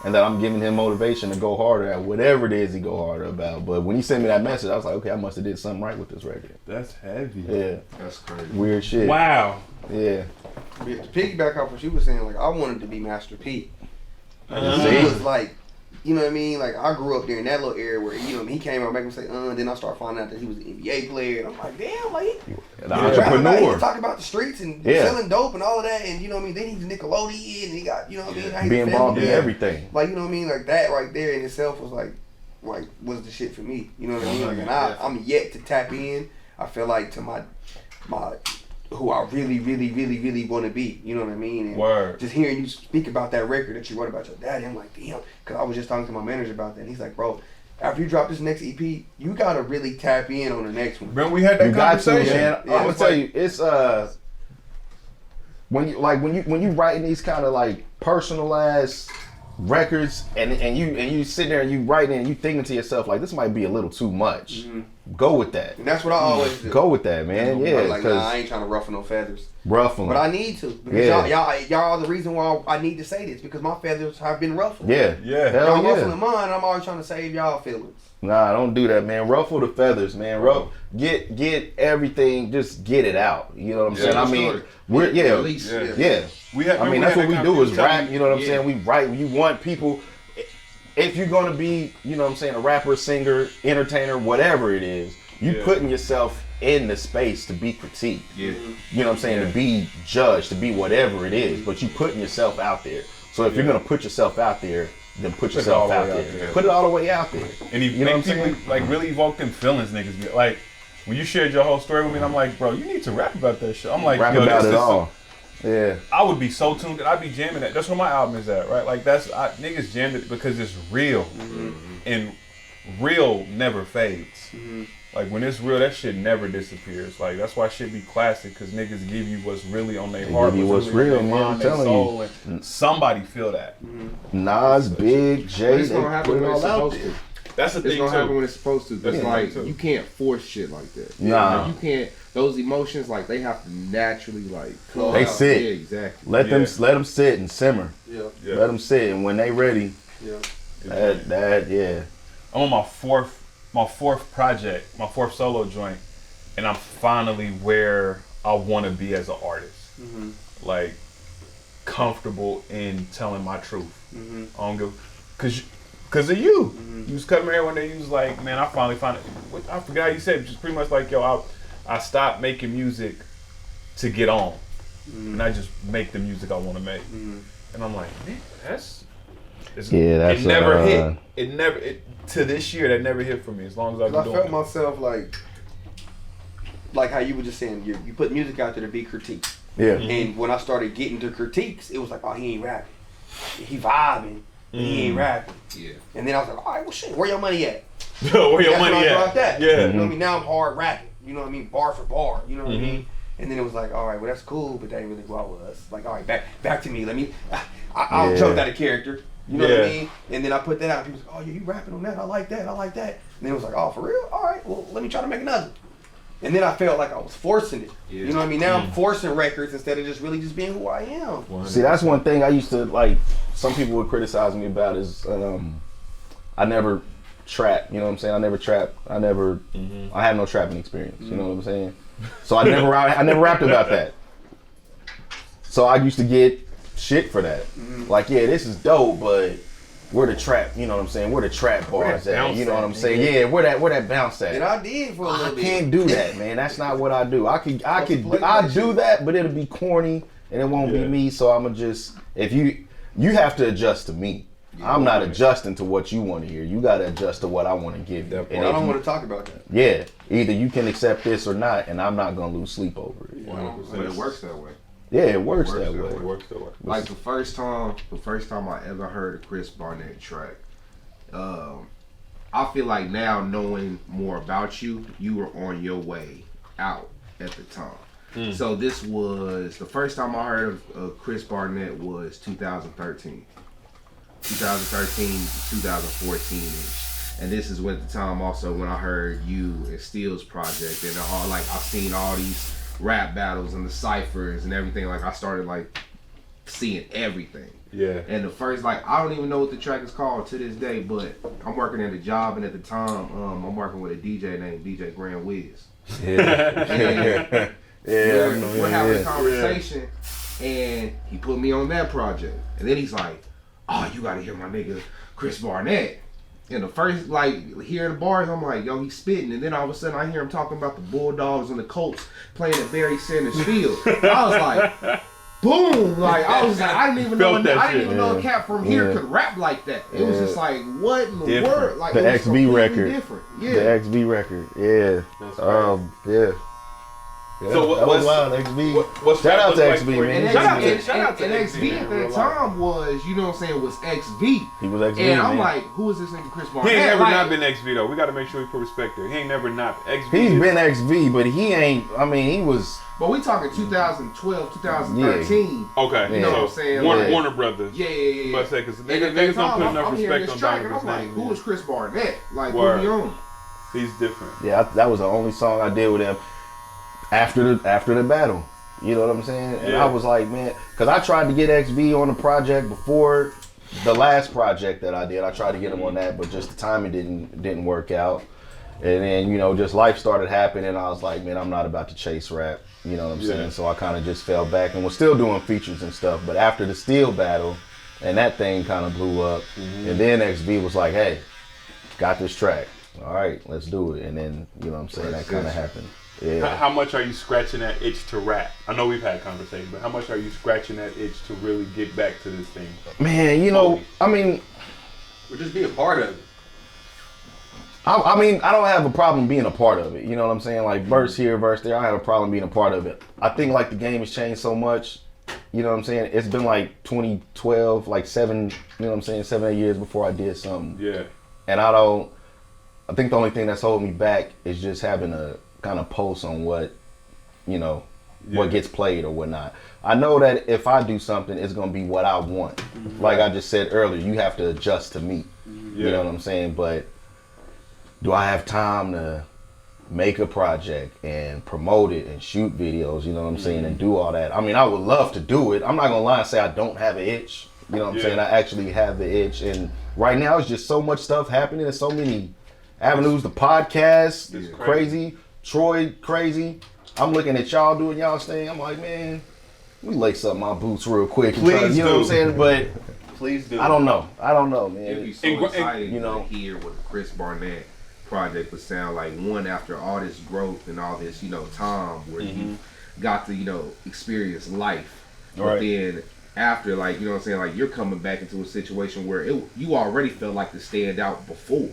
and that I'm giving him motivation to go harder at whatever it is he go harder about. But when he sent me that message, I was like, okay, I must have did something right with this record. That's heavy. Yeah. That's crazy. Weird shit. Wow. Yeah. To piggyback off what you were saying, like I wanted to be Master P. He See? was like, you know what I mean? Like I grew up there in that little area where, you know, he came out making me say, then I started finding out that he was an NBA player, and I'm like, damn, like The entrepreneur. He was talking about the streets and selling dope and all of that, and you know what I mean. Then he's Nickelodeon, and he got, you know what I mean, Be involved in everything. Like, you know what I mean, like that right there in itself was like was the shit for me. You know what I mean? Like, and I'm yet to tap in. I feel like to my who I really, really, really, really want to be. You know what I mean? And Word. just hearing you speak about that record that you wrote about your daddy, I'm like, damn. Because I was just talking to my manager about that. And he's like, bro, after you drop this next EP, you got to really tap in on the next one. Remember we had that You got to, conversation? man. Yeah, I'm gonna tell you, it's when you writing these kind of like personalized records, and you sit there and you writing and you thinking to yourself like, this might be a little too much. Go with that. And that's what I always do. Go with that, man. Yeah, like, nah, I ain't trying to ruffle no feathers. Ruffling. But I need to. Because y'all are the reason why I need to say this. Because my feathers have been ruffled. Yeah. Yeah. Y'all ruffling mine, and I'm always trying to save y'all feelings. Nah, don't do that, man. Ruffle the feathers, man. Get everything, just get it out. You know what I'm saying? I mean, At least. Yeah. I mean, that's what we do is rap. You know what I'm saying? We write. You want people. If you're gonna be, you know what I'm saying, a rapper, singer, entertainer, whatever it is, you putting yourself in the space to be critiqued. Yeah. You know what I'm saying? To be judged, to be whatever it is. But you putting yourself out there. So if you're gonna put yourself out there, then put yourself out there. Put it all the way out there. And you know what I'm saying? Like really evoke them feelings, niggas. Like when you shared your whole story with me, and I'm like, bro, you need to rap about that shit. I'm like, Rap about it all. Yeah. I would be so tuned that I'd be jamming that. That's where my album is at, right? Like niggas jammed it because it's real. And real never fades. Like when it's real, that shit never disappears. Like that's why shit be classic, because niggas give you what's really on their heart. Give you what's real, man. I'm telling you. And somebody feel that. Nas, Big, Jay, It's gonna happen when it's supposed to. That's the It's thing gonna happen too. when it's supposed to. It's like you can't force shit like that. Nah. Like, you can't. Those emotions, like they have to naturally like come They out. sit. Yeah, exactly. Let them sit and simmer. Yeah. Let them sit, and when they ready, Yeah. yeah. I'm on my fourth project, my fourth solo joint, and I'm finally where I want to be as an artist. Like comfortable in telling my truth. I don't give, cause of you. You was cutting my hair one day. You was like, man, I finally found it. I forgot how you said, just pretty much like, yo, I stopped making music to get on, and I just make the music I want to make. And I'm like, man, it never hit. It to this year that never hit for me. As long as I've been I doing felt it. myself like how you were just saying, you put music out there to be critiqued. Yeah. And when I started getting to critiques, it was like, oh, he ain't rapping. He vibing. He ain't rapping. Yeah. And then I was like, all right, well, shit, where your money at? Where your That's money when I at? dropped that. Yeah. You know what I mean? Now I'm hard rapping. You know what I mean? Bar for bar. You know what I mean? And then it was like, all right, well, that's cool, but that ain't really who I was. Like, all right, back to me. Let me, I'll jump out of character. You know what I mean? And then I put that out, and people was like, oh, yeah, you rapping on that. I like that. And then it was like, oh, for real? All right, well, let me try to make another. And then I felt like I was forcing it. Yeah. You know what I mean? Now I'm forcing records instead of just really just being who I am. See, that's one thing I used to like. Some people would criticize me about is I never trap. You know what I'm saying? I never trap. I had no trapping experience. You know what I'm saying? So I never rapped about that. So I used to get shit for that. Like, yeah, this is dope, but where the trap, you know what I'm saying? Where the trap bars at? You know what I'm saying? Yeah, where that bounce at? And I did for a little I bit. can't do that, man. That's not what I do. I do that, but it'll be corny and it won't be me. So I'ma just, if you have to adjust to me. I'm not adjusting to what you want to hear. You got to adjust to what I want to give you. And I don't want to talk about that. Yeah, either you can accept this or not, and I'm not gonna lose sleep over it. 100%. But it works that way. Yeah, it works that way. It works that way. Like the first time I ever heard a Chris Barnett track, I feel like now knowing more about you, you were on your way out at the time. So this was, the first time I heard of Chris Barnett was 2013. 2013 to 2014-ish. And this is at the time also when I heard you and Steele's project and all, like, I've seen all these rap battles and the ciphers and everything. Like, I started like seeing everything. Yeah. And the first, like, I don't even know what the track is called to this day, but I'm working at a job, and at the time, I'm working with a DJ named DJ Grand Wiz. Yeah. We're having a conversation, and he put me on that project. And then he's like, oh, you gotta hear my nigga Chris Barnett. And the first, like, hearing the bars, I'm like, yo, he's spitting. And then all of a sudden, I hear him talking about the Bulldogs and the Colts playing at Barry Sanders Field. I was like, boom! Like, I was like, I didn't even know a cat from here could rap like that. It was just like, what in the world? Like, the it was XB record. different. Yeah. The XB record. Yeah. Yeah. So that was wild, XB. Shout out to XB, man. Shout out to XB at that time was, you know what I'm saying, was XB. He was XB, and I'm man. like, who is this nigga Chris Barnett? He ain't never like, not been XV though. We got to make sure we put respect there. He ain't never not XV. He's been XV, but he ain't. I mean, he was. But we talking 2012, 2013. Okay, You know what I'm saying? Warner Brothers. Yeah. But I say because And niggas don't put enough I'm hearing respect this on track, and I'm Donovan's like, name. who is Chris Barnett? Like, Word. who he on? He's different. Yeah, that was the only song I did with him after the battle. You know what I'm saying? And I was like, man, because I tried to get XB on the project before the last project that I did. I tried to get him on that, but just the timing didn't work out. And then, you know, just life started happening, and I was like, man, I'm not about to chase rap. You know what I'm saying? So I kind of just fell back and was still doing features and stuff. But after the Steel battle, and that thing kind of blew up, and then XB was like, hey, got this track. All right, let's do it. And then, you know what I'm saying, that kind of happened. Yeah. How much are you scratching that itch to rap? I know we've had conversations, but how much are you scratching that itch to really get back to this thing? Man, you know, I mean, Or just be a part of it. I mean, I don't have a problem being a part of it. You know what I'm saying? Like, verse here, verse there. I have a problem being a part of it. I think, like, the game has changed so much. You know what I'm saying? It's been, like, 2012, like, 7, you know what I'm saying, 7, 8 years before I did something. Yeah. And I think the only thing that's holding me back is just having a kind of post on what, you know, what gets played or whatnot. I know that if I do something, it's going to be what I want. Like I just said earlier, you have to adjust to me. You know what I'm saying? But do I have time to make a project and promote it and shoot videos, you know what I'm saying, and do all that? I mean, I would love to do it. I'm not going to lie and say I don't have an itch. You know what I'm saying? I actually have the itch. And right now, it's just so much stuff happening. There's so many avenues. The podcast is crazy. Troy, crazy. I'm looking at y'all doing y'all's thing. I'm like, man, we lace up my boots real quick. And try, you know what I'm saying? But please do. I don't know, man. It'd be so exciting to hear what the Chris Barnett project would sound like. One, after all this growth and all this, you know, time where you got to, you know, experience life. But then after, like, you know what I'm saying, like, you're coming back into a situation where you already felt like the standout before.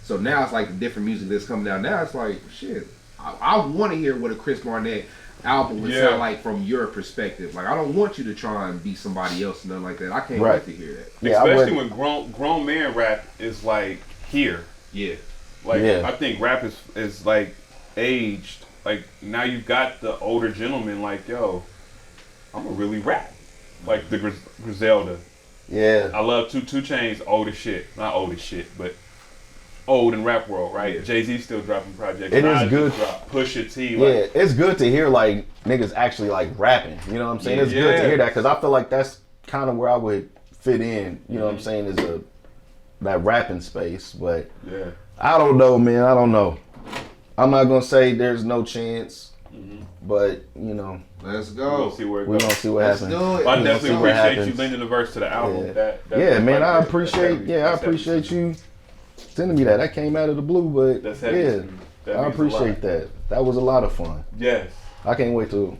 So now it's like the different music that's coming out. Now it's like, shit, I want to hear what a Chris Barnett album would sound like from your perspective. Like, I don't want you to try and be somebody else and nothing like that. I can't wait to hear that. Yeah, especially when grown man rap is like here. Yeah. Like, I think rap is like aged. Like, now you've got the older gentleman like, yo, I'm gonna really rap. Like the Griselda. Yeah. I love 2 Chainz, old as shit. Not old as shit, but old in rap world, right? Jay-Z still dropping projects. It is good. Pusha T. Like, it's good to hear, like, niggas actually, like, rapping. You know what I'm saying? It's good to hear that, because I feel like that's kind of where I would fit in, you know what I'm saying, is that rapping space. But I don't know, man. I don't know. I'm not going to say there's no chance, But you know, Let's We're gonna go. see where it we're goes. gonna see what Let's happens. do it. Well, I We're gonna definitely see what appreciate you happens. lending the verse to the album. Yeah. That Yeah, man, I that's appreciate. heavy. Yeah, I That's heavy. appreciate you sending me that. That came out of the blue, but That's heavy. yeah, That I means a appreciate lot. that. That was a lot of fun. Yes, I can't wait till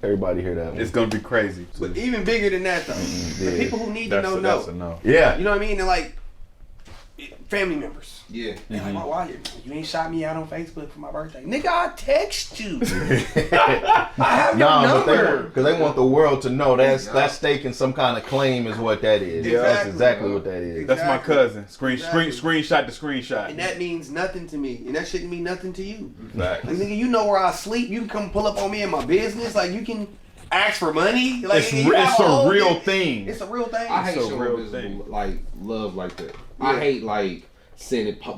everybody hear that one. it's gonna be crazy. But even bigger than that, though, the yeah. people who need to That's know a, know. that's a no. Yeah, You know what I mean? They're like family members. Yeah. They're like, why you ain't shot me out on Facebook for my birthday? Nigga, I text you. I have your number. because they want the world to know that's staking some kind of claim is what that is. Yeah. That's exactly what that is. That's my Exactly. cousin. Exactly. Screenshot the screenshot. And that means nothing to me. And that shouldn't mean nothing to you. Facts. Like, nigga, you know where I sleep. You can come pull up on me in my business. Like, you can ask for money. Like, It's you have a whole real thing. thing. It's a real thing. I hate It's a showing real visible, thing. like love like that. I hate like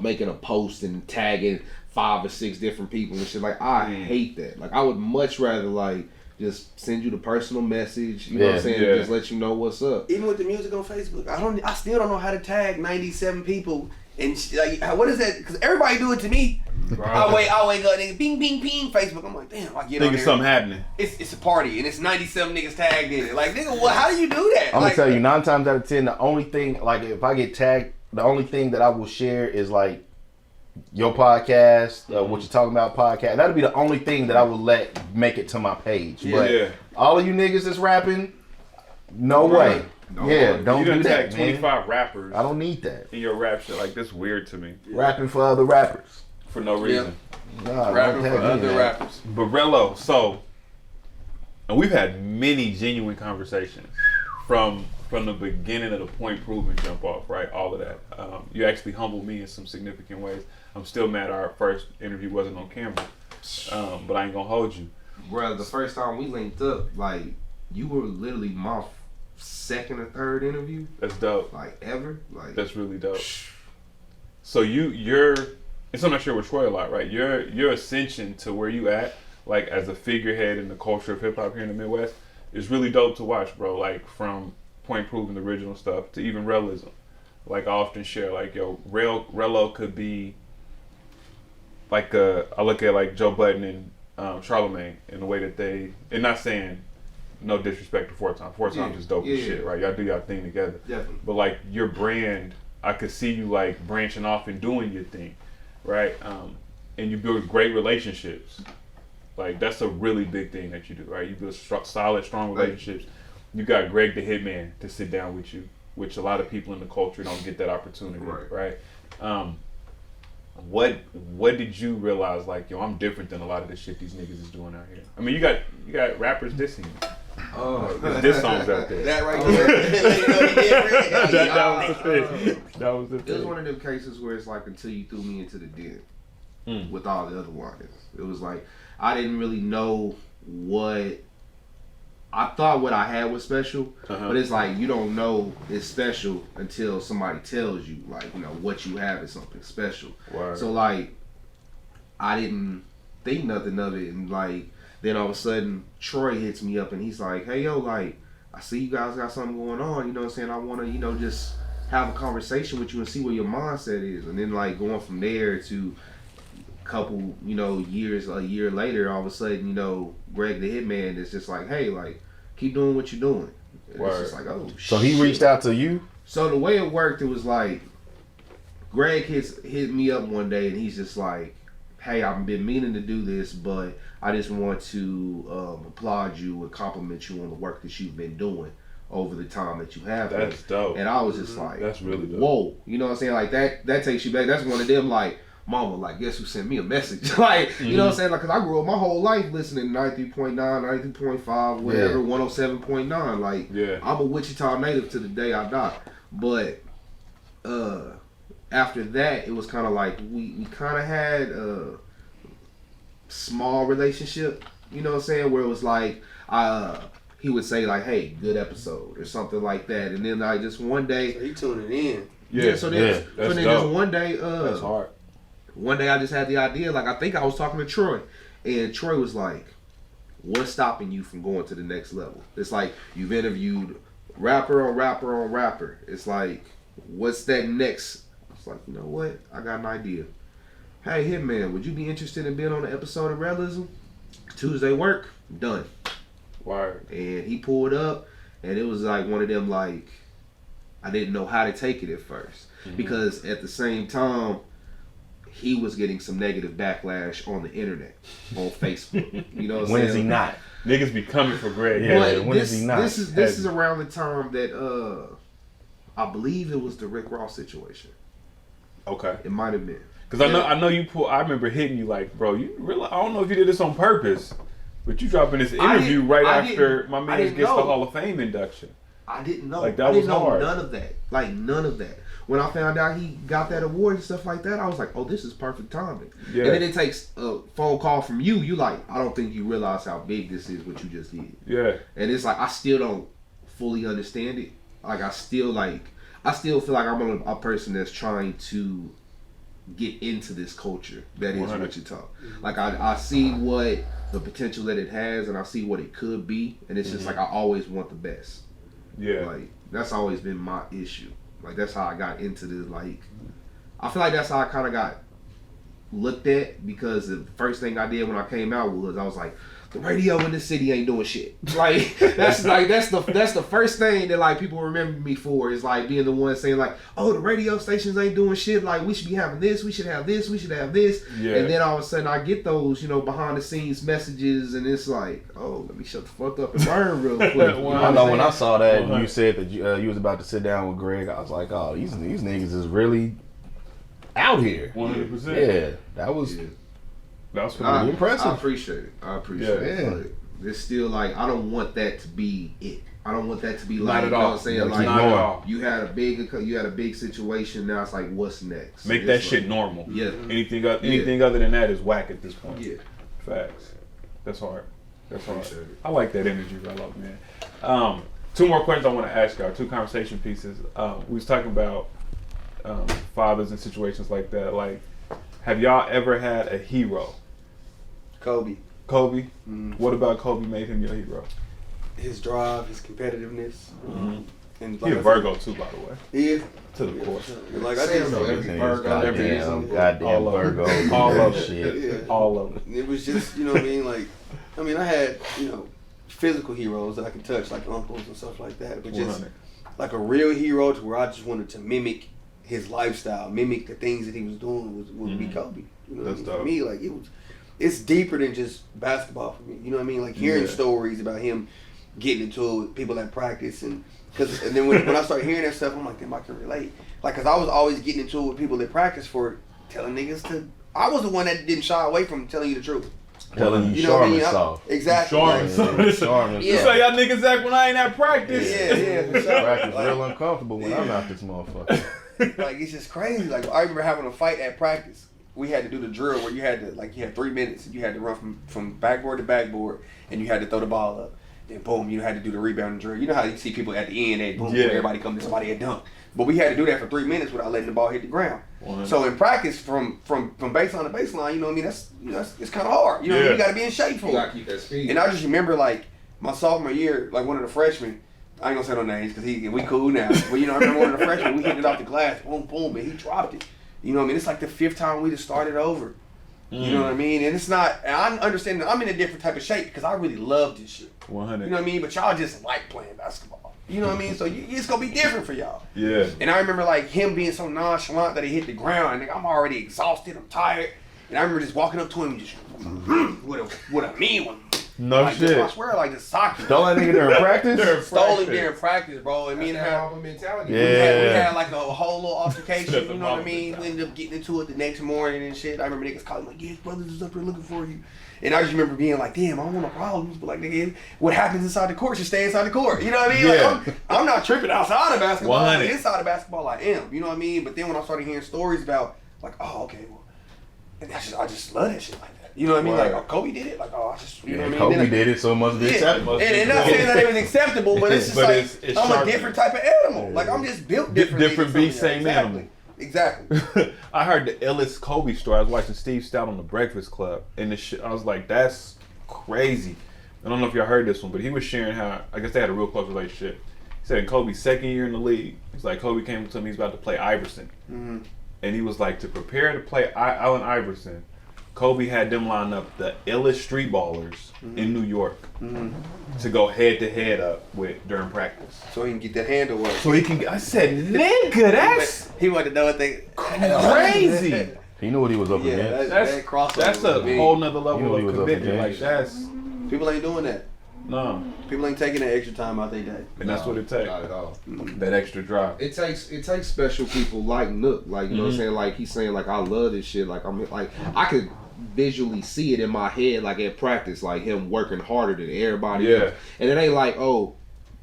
making a post and tagging 5 or 6 different people and shit. Like I hate that. Like I would much rather like just send you the personal message. You know what I'm saying? Yeah. Just let you know what's up. Even with the music on Facebook, I still don't know how to tag 97 people. And like, what is that? Because everybody do it to me. I wake up, nigga, bing, bing, ping, Facebook. I'm like, damn, I get on Thinking there. something happening. It's a party and it's 97 niggas tagged in it. Like, nigga, what? How do you do that? I'm like, gonna tell you, 9 times out of 10, the only thing, like if I get tagged, the only thing that I will share is like your podcast, what you're talking about podcast. That'll be the only thing that I will let make it to my page. But Yeah. all of you niggas that's rapping, no way. No Yeah, way. don't You do done that, tagged man. 25 rappers I don't need that. in your rap shit. Like, this weird to me. Rapping for other rappers. For no reason. Nah, rapping don't for tag me, other man. rappers. But Rello, so, and we've had many genuine conversations from the beginning of the point proven jump off, right? All of that. You actually humbled me in some significant ways. I'm still mad our first interview wasn't on camera, but I ain't gonna hold you. Bro, the first time we linked up, like you were literally my second or third interview, That's dope. like ever. Like That's really dope. So you're, and so I'm not sure with Troy a lot, right? Your ascension to where you at, like as a figurehead in the culture of hip hop here in the Midwest, is really dope to watch, bro. Like from Point Proven, the original stuff, to even Rell-ISm. Like I often share, like yo, Rello could be like I look at like Joe Budden and Charlemagne in the way that they, and not saying no disrespect to Four Times. Four Times is dope as shit, right? Y'all do y'all thing together. definitely. But like your brand, I could see you like branching off and doing your thing, right? And you build great relationships. Like that's a really big thing that you do, right? You build solid, strong relationships. You got Greg the Hitman to sit down with you, which a lot of people in the culture don't get that opportunity, right? What did you realize? Like, yo, I'm different than a lot of the shit these niggas is doing out here. I mean, you got rappers dissing you. There's diss songs out there. That right there. Let you know he did Rick. That was the thing. That was the It was thing. one of them cases where it's like until you threw me into the den with all the other ones. It was like I didn't really know what I thought what I had was special, but it's like you don't know it's special until somebody tells you, like, you know, what you have is something special. Word. So like I didn't think nothing of it, and like then all of a sudden Troy hits me up and he's like, hey yo, like I see you guys got something going on, you know what I'm saying? I wanna, you know, just have a conversation with you and see where your mindset is. And then like going from there to a couple, you know, years, a year later, all of a sudden, you know, Greg the Hitman is just like, hey, like, keep doing what you're doing. And it's just like, oh shit. So he reached out to you? So the way it worked, it was like Greg hit me up one day and he's just like, hey, I've been meaning to do this, but I just want to applaud you and compliment you on the work that you've been doing over the time that you have. That's dope. And I was just like, That's really dope. whoa. You know what I'm saying? Like that takes you back. That's one of them like, mama, like, guess who sent me a message? Like, you know what I'm saying? Like, cause I grew up my whole life listening to 93.9, 93.5, whatever, 107.9. Like, I'm a Wichita native to the day I die. But after that, it was kind of like we kind of had a small relationship. You know what I'm saying? Where it was like, he would say like, "Hey, good episode" or something like that, and then I just one day He tuning in. so then that's just dope. one day, That's hard. one day I just had the idea. Like I think I was talking to Troy, and Troy was like, "What's stopping you from going to the next level?" It's like you've interviewed rapper on rapper on rapper. It's like, what's that next? It's like, you know what? I got an idea. Hey, Hitman, would you be interested in being on an episode of Rell-ISm? Tuesday work, done. Word. And he pulled up, and it was like one of them, like, I didn't know how to take it at first. Because at the same time, he was getting some negative backlash on the internet, on Facebook. You know what I'm When saying? is he not? Niggas be coming for Greg. Yeah. But when is he not? This is around the time that I believe it was the Rick Ross situation. Okay. It might have been. Because I know you pull. I remember hitting you like, bro, you realize, I don't know if you did this on purpose, but you dropping this interview right after my man gets the Hall of Fame induction. I didn't know. Like, that I didn't was know hard. none of that. Like, none of that. When I found out he got that award and stuff like that, I was like, oh, this is perfect timing. Yeah. And then it takes a phone call from you. You like, I don't think you realize how big this is, what you just did. Yeah. And it's like, I still don't fully understand it. Like, I still feel like I'm a person that's trying to get into this culture that is 100. Wichita. Like, I see what the potential that it has, and I see what it could be, and it's just like, I always want the best. Yeah. Like, that's always been my issue. Like, that's how I got into this. Like, I feel like that's how I kind of got looked at, because the first thing I did when I came out was I was like, the radio in this city ain't doing shit. Like, that's the first thing that like people remember me for, is like being the one saying like, oh, the radio stations ain't doing shit. Like, we should be having this, we should have this, we should have this. Yeah. And then all of a sudden I get those, behind the scenes messages, and it's like, oh, let me shut the fuck up and burn real quick. I know when I saw that and you said that you was about to sit down with Greg, I was like, oh, these niggas is really out here. 100%. Yeah, that was. Yeah. That's Pretty what impressive. I appreciate it. Yeah. But it's still like, I don't want that to be it. I don't want that to be Not like, at you know all. what I'm saying? Not Like, at all. you had a big situation. Now it's like, what's next? Make It's that like, shit normal. Yeah. Anything other than that is whack at this point. Yeah. Facts. That's hard. That's hard. Appreciate it. I like that energy, Rello, man. Two more questions I want to ask y'all. Two conversation pieces. We was talking about fathers and situations like that. Like, have y'all ever had a hero? Kobe. Kobe? What about Kobe made him your hero? His drive, his competitiveness. And He a Virgo too, by the way. He is. To the core. Like, I just Goddamn All of it. Virgo. All of it. Shit. Yeah. All of it. It was just, you know what I mean? Like, I had, physical heroes that I could touch, like uncles and stuff like that. But just 100. like a real hero to where I just wanted to mimic his lifestyle, mimic the things that he was doing would be Kobe. You know what I That's mean? dope. For me, like, it's deeper than just basketball for me. You know what I mean? Like, hearing stories about him getting into it with people at practice, and then when I started hearing that stuff, I'm like, damn, I can relate. Like, cause I was always getting into it with people at practice for telling niggas to. I was the one that didn't shy away from telling you the truth. Telling you, You know what I mean? Charmin soft. Exactly. Charmin Like, Charmin You say y'all niggas act when I ain't at practice. yeah, for sure. Practice Like, real uncomfortable when I'm out this motherfucker. like, it's just crazy. Like, I remember having a fight at practice. We had to do the drill where you had 3 minutes and you had to run from backboard to backboard, and you had to throw the ball up. Then boom, you had to do the rebounding drill. You know how you see people at the end, they boom, Yeah. everybody come to somebody at dunk. But we had to do that for 3 minutes without letting the ball hit the ground. 100. So in practice, from baseline to baseline, you know what I mean? That's it's kind of hard. You know what I mean? You got to be in shape for You it. gotta keep that speed. And I just remember, like, my sophomore year, like, one of the freshmen, I ain't gonna say no names because we cool now. But, I remember one of the freshmen, we hit it off the glass, boom, boom, and he dropped it. You know what I mean? It's like the 5th time we just started over. You know what I mean? And it's not, and I understand that I'm in a different type of shape because I really love this shit. 100. You know what I mean? But y'all just like playing basketball. You know what I mean? So it's gonna be different for y'all. Yeah. And I remember, like, him being so nonchalant that he hit the ground, and I'm already exhausted, I'm tired. And I remember just walking up to him, just with a mean one. No Like, shit. I swear, like, just sock him. Stole that nigga during practice? Stole him during practice, bro. And me and That's him, that Alpha mentality. Yeah. we had like a whole little altercation. That's You a know what I Alpha mean? We ended up getting into it the next morning and shit. I remember niggas calling like, "Yeah, his brothers is up here looking for you." And I just remember being like, "Damn, I don't want no problems." But like, nigga, what happens inside the court should stay inside the court. You know what I mean? Yeah. Like, I'm not tripping outside of basketball. 100. Inside of basketball, I am. You know what I mean? But then when I started hearing stories about, like, oh, okay, well, and I just love that shit like that. You know what I mean? Right. Like, oh, Kobe did it. Like, oh, I just, you know what I mean? Kobe Then I- did it, so it must be acceptable. and not saying that it was acceptable, but it's just But like it's I'm a sharper. different type of animal. Like, I'm just built differently. Different than beast, some of same y'all. animal. Exactly. I heard the illest Kobe story. I was watching Steve Stout on the Breakfast Club, and the shit, I was like, that's crazy. I don't know if y'all heard this one, but he was sharing how, I guess they had a real close relationship. He said in Kobe's 2nd year in the league, he's like, Kobe came to him, he's about to play Iverson. And he was like, to prepare to play Allen Iverson, Kobe had them line up the illest street ballers in New York to go head to head up with during practice. So he can get the handle work. So he can. I said, nigga, that's He wanted to know what they crazy. He knew what he was up against. that crossover. That's a big. whole nother You know level he of was up commitment. Like against. that's People ain't doing that. no, People ain't taking that extra time out their day. and that's what it takes. Not at all. That extra drive. It takes special people like Nook, like you know what I'm saying, like he's saying like I love this shit, like I'm like I could visually see it in my head like at practice, like him working harder than everybody else. And it ain't like, oh,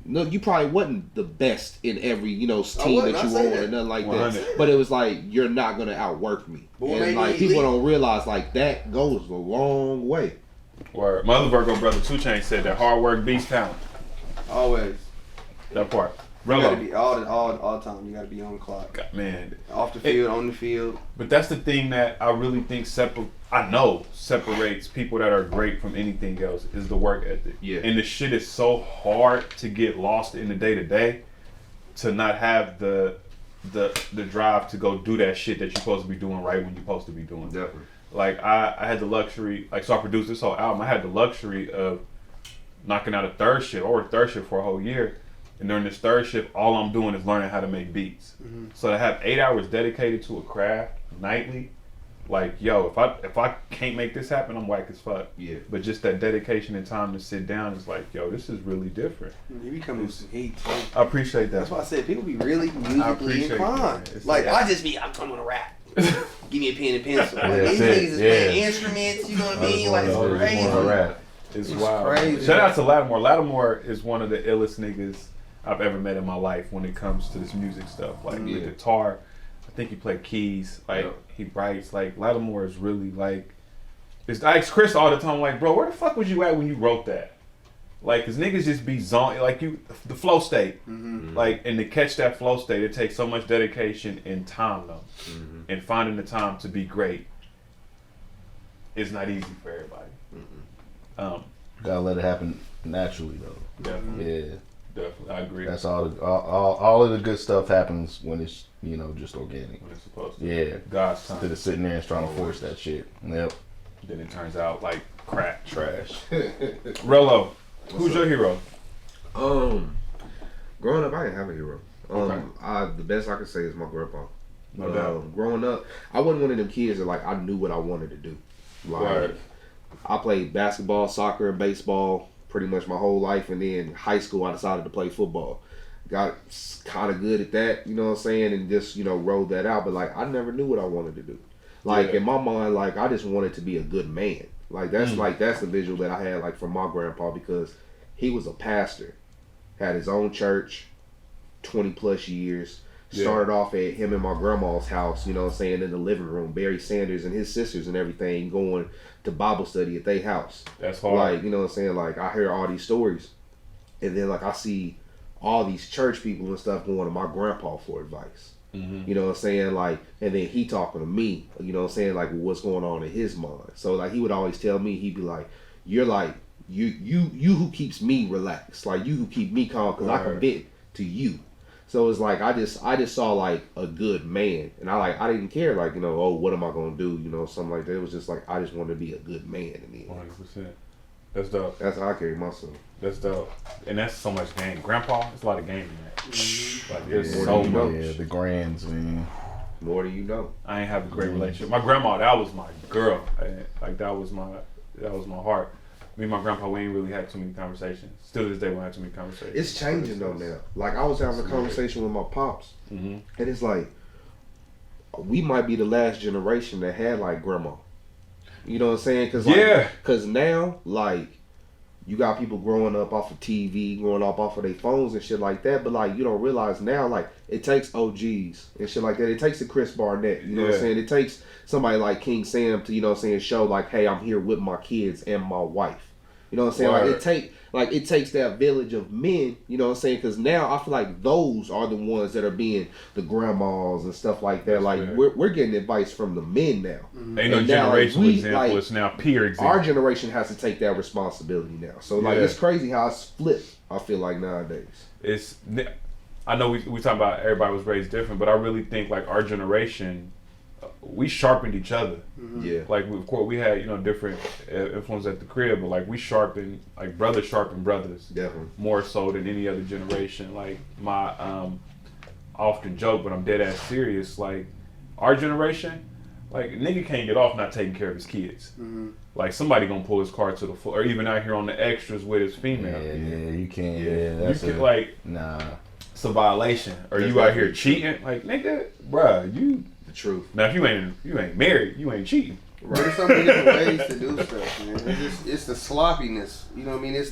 no, you probably wasn't the best in every, you know, team that you were on or nothing like 100. that. But it was like you're not gonna outwork me. But and like people don't realize like that goes a long way. Or my other Virgo brother 2 Chainz said that hard work beats talent. Always. That part. You gotta Rello. be all the time. You gotta be on the clock. God, man. Off the field, on the field. But that's the thing that I really think separates people that are great from anything else is the work ethic. Yeah. And the shit is so hard to get lost in the day to day, to not have the drive to go do that shit that you're supposed to be doing right when you're supposed to be doing. Definitely. Like I had the luxury, like so I produced this whole album. I had the luxury of knocking out a third shift for a whole year. And during this third shift, all I'm doing is learning how to make beats. So to have 8 hours dedicated to a craft nightly, like yo, if I can't make this happen, I'm whack as fuck. Yeah. But just that dedication and time to sit down is like, yo, this is really different. You be coming with some heat too. I appreciate that. That's why I said people be really I musically appreciate inclined. that. It's Like like- I'm coming to rap. Give me a pen and pencil. Like, That's these it, niggas is yeah. playing instruments. You know what I mean? Like it's crazy. It's It's wild. crazy. Shout out to Lattimore. Lattimore is one of the illest niggas I've ever met in my life when it comes to this music stuff. Like the guitar, I think he played keys. Like he writes. Like Lattimore is really like. I ask Chris all the time, like, bro, where the fuck was you at when you wrote that? Like, cause niggas just be zone, like the flow state. Like, and to catch that flow state, it takes so much dedication and time though. And finding the time to be great is not easy for everybody. Gotta let it happen naturally though. Definitely. Yeah. Definitely, I agree. That's all of the good stuff happens when it's, you know, just organic. When it's supposed to. Yeah. God's time. Instead of sitting there and trying to force that shit. Yep. Then it turns out like crap, trash. Rello, who's your hero? Growing up, I didn't have a hero. Okay. The best I could say is my grandpa. No doubt. Growing up, I wasn't one of them kids that like I knew what I wanted to do. Like Right. I played basketball, soccer, and baseball pretty much my whole life, and then high school I decided to play football. Got kind of good at that, you know what I'm saying, and just, you know, rolled that out. But like I never knew what I wanted to do. Like in my mind, like I just wanted to be a good man. Like that's that's the visual that I had like from my grandpa, because he was a pastor, had his own church, 20 plus years. Started off at him and my grandma's house, you know what I'm saying, in the living room. Barry Sanders and his sisters and everything going to Bible study at their house. That's hard. Like, you know what I'm saying, like I hear all these stories, and then like I see all these church people and stuff going to my grandpa for advice. You know what I'm saying, like, and then he talking to me, you know what I'm saying, like what's going on in his mind. So like he would always tell me, he'd be like, you're like you who keeps me relaxed, like you who keep me calm, because I can vent to you. So it's like I just saw like a good man, and I didn't care, like, you know, oh, what am I gonna do, you know, something like that. It was just like I just wanted to be a good man in the end. 100%. That's dope. That's how I carry myself. That's dope. And that's so much game. Grandpa, there's a lot of game in that. Like there's Yeah. so Yeah, much. Yeah, the grands, man. More than you know. I ain't have a great relationship. My grandma, that was my girl. Like that was my heart. Me and my grandpa, we ain't really had too many conversations. Still to this day, we don't have too many conversations. It's changing though now. Like I was having a conversation with my pops, and it's like we might be the last generation that had like grandma. You know what I'm saying? Cause like, cause now like you got people growing up off of TV, growing up off of their phones and shit like that. But like you don't realize now, like it takes OGs and shit like that. It takes a Chris Barnett. You know what I'm saying? It takes somebody like King Sam to, you know what I'm saying, show like, hey, I'm here with my kids and my wife. You know what I'm saying? Like it takes that village of men, you know what I'm saying? Because now I feel like those are the ones that are being the grandmas and stuff like that. Like we're getting advice from the men now. Ain't no generational example. It's now peer example. Our generation has to take that responsibility now. So like it's crazy how it's flipped, I feel like, nowadays. I know we talk about everybody was raised different, but I really think like our generation, we sharpened each other. Yeah. Like of course we had different influences at the crib, but like we sharpened, like brothers sharpen brothers. Definitely. More so than any other generation. Like my I often joke, but I'm dead ass serious. Like our generation, like a nigga can't get off not taking care of his kids. Like somebody gonna pull his car to the floor, or even out here on the extras with his female. Yeah, you can't. Yeah, Yeah, that's you can like nah. it's a violation. Or That's you out definitely here cheating, like nigga, bruh, you. The truth. Now if you ain't married, you ain't cheating. But there's so many different ways to do stuff, man. It's the sloppiness. You know what I mean? It's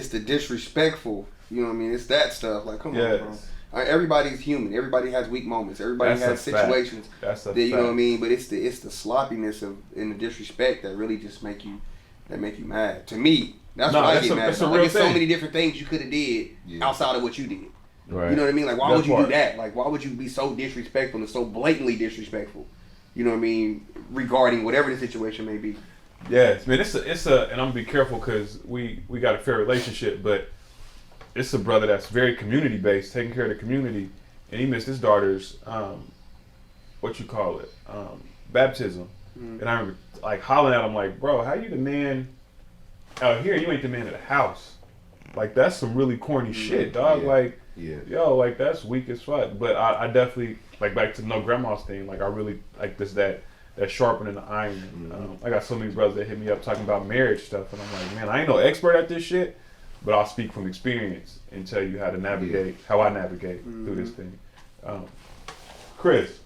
the disrespectful. You know what I mean? It's that stuff. Like, come on, bro. Everybody's human. Everybody has weak moments. Everybody has situations That's a that you know fact. what I mean. But it's the sloppiness and the disrespect that really just make you mad. To me, that's what I get mad about. Like, there's so many different things you could have did outside of what you did. Right. You know what I mean? Like, why would you do that? Like, why would you be so disrespectful and so blatantly disrespectful? You know what I mean? Regarding whatever the situation may be. Yes, man. It's a, and I'm gonna be careful because we got a fair relationship, but it's a brother that's very community based, taking care of the community, and he missed his daughter's baptism, and I remember like hollering at him like, bro, how you the man out here? You ain't the man of the house. Like that's some really corny shit, dog. Like, yo, like that's weak as fuck. But I definitely like back to no grandma's thing. Like I really like this that sharpening the iron. I got so many brothers that hit me up talking about marriage stuff, and I'm like, man, I ain't no expert at this shit, but I'll speak from experience and tell you how to navigate, how I navigate through this thing. Chris,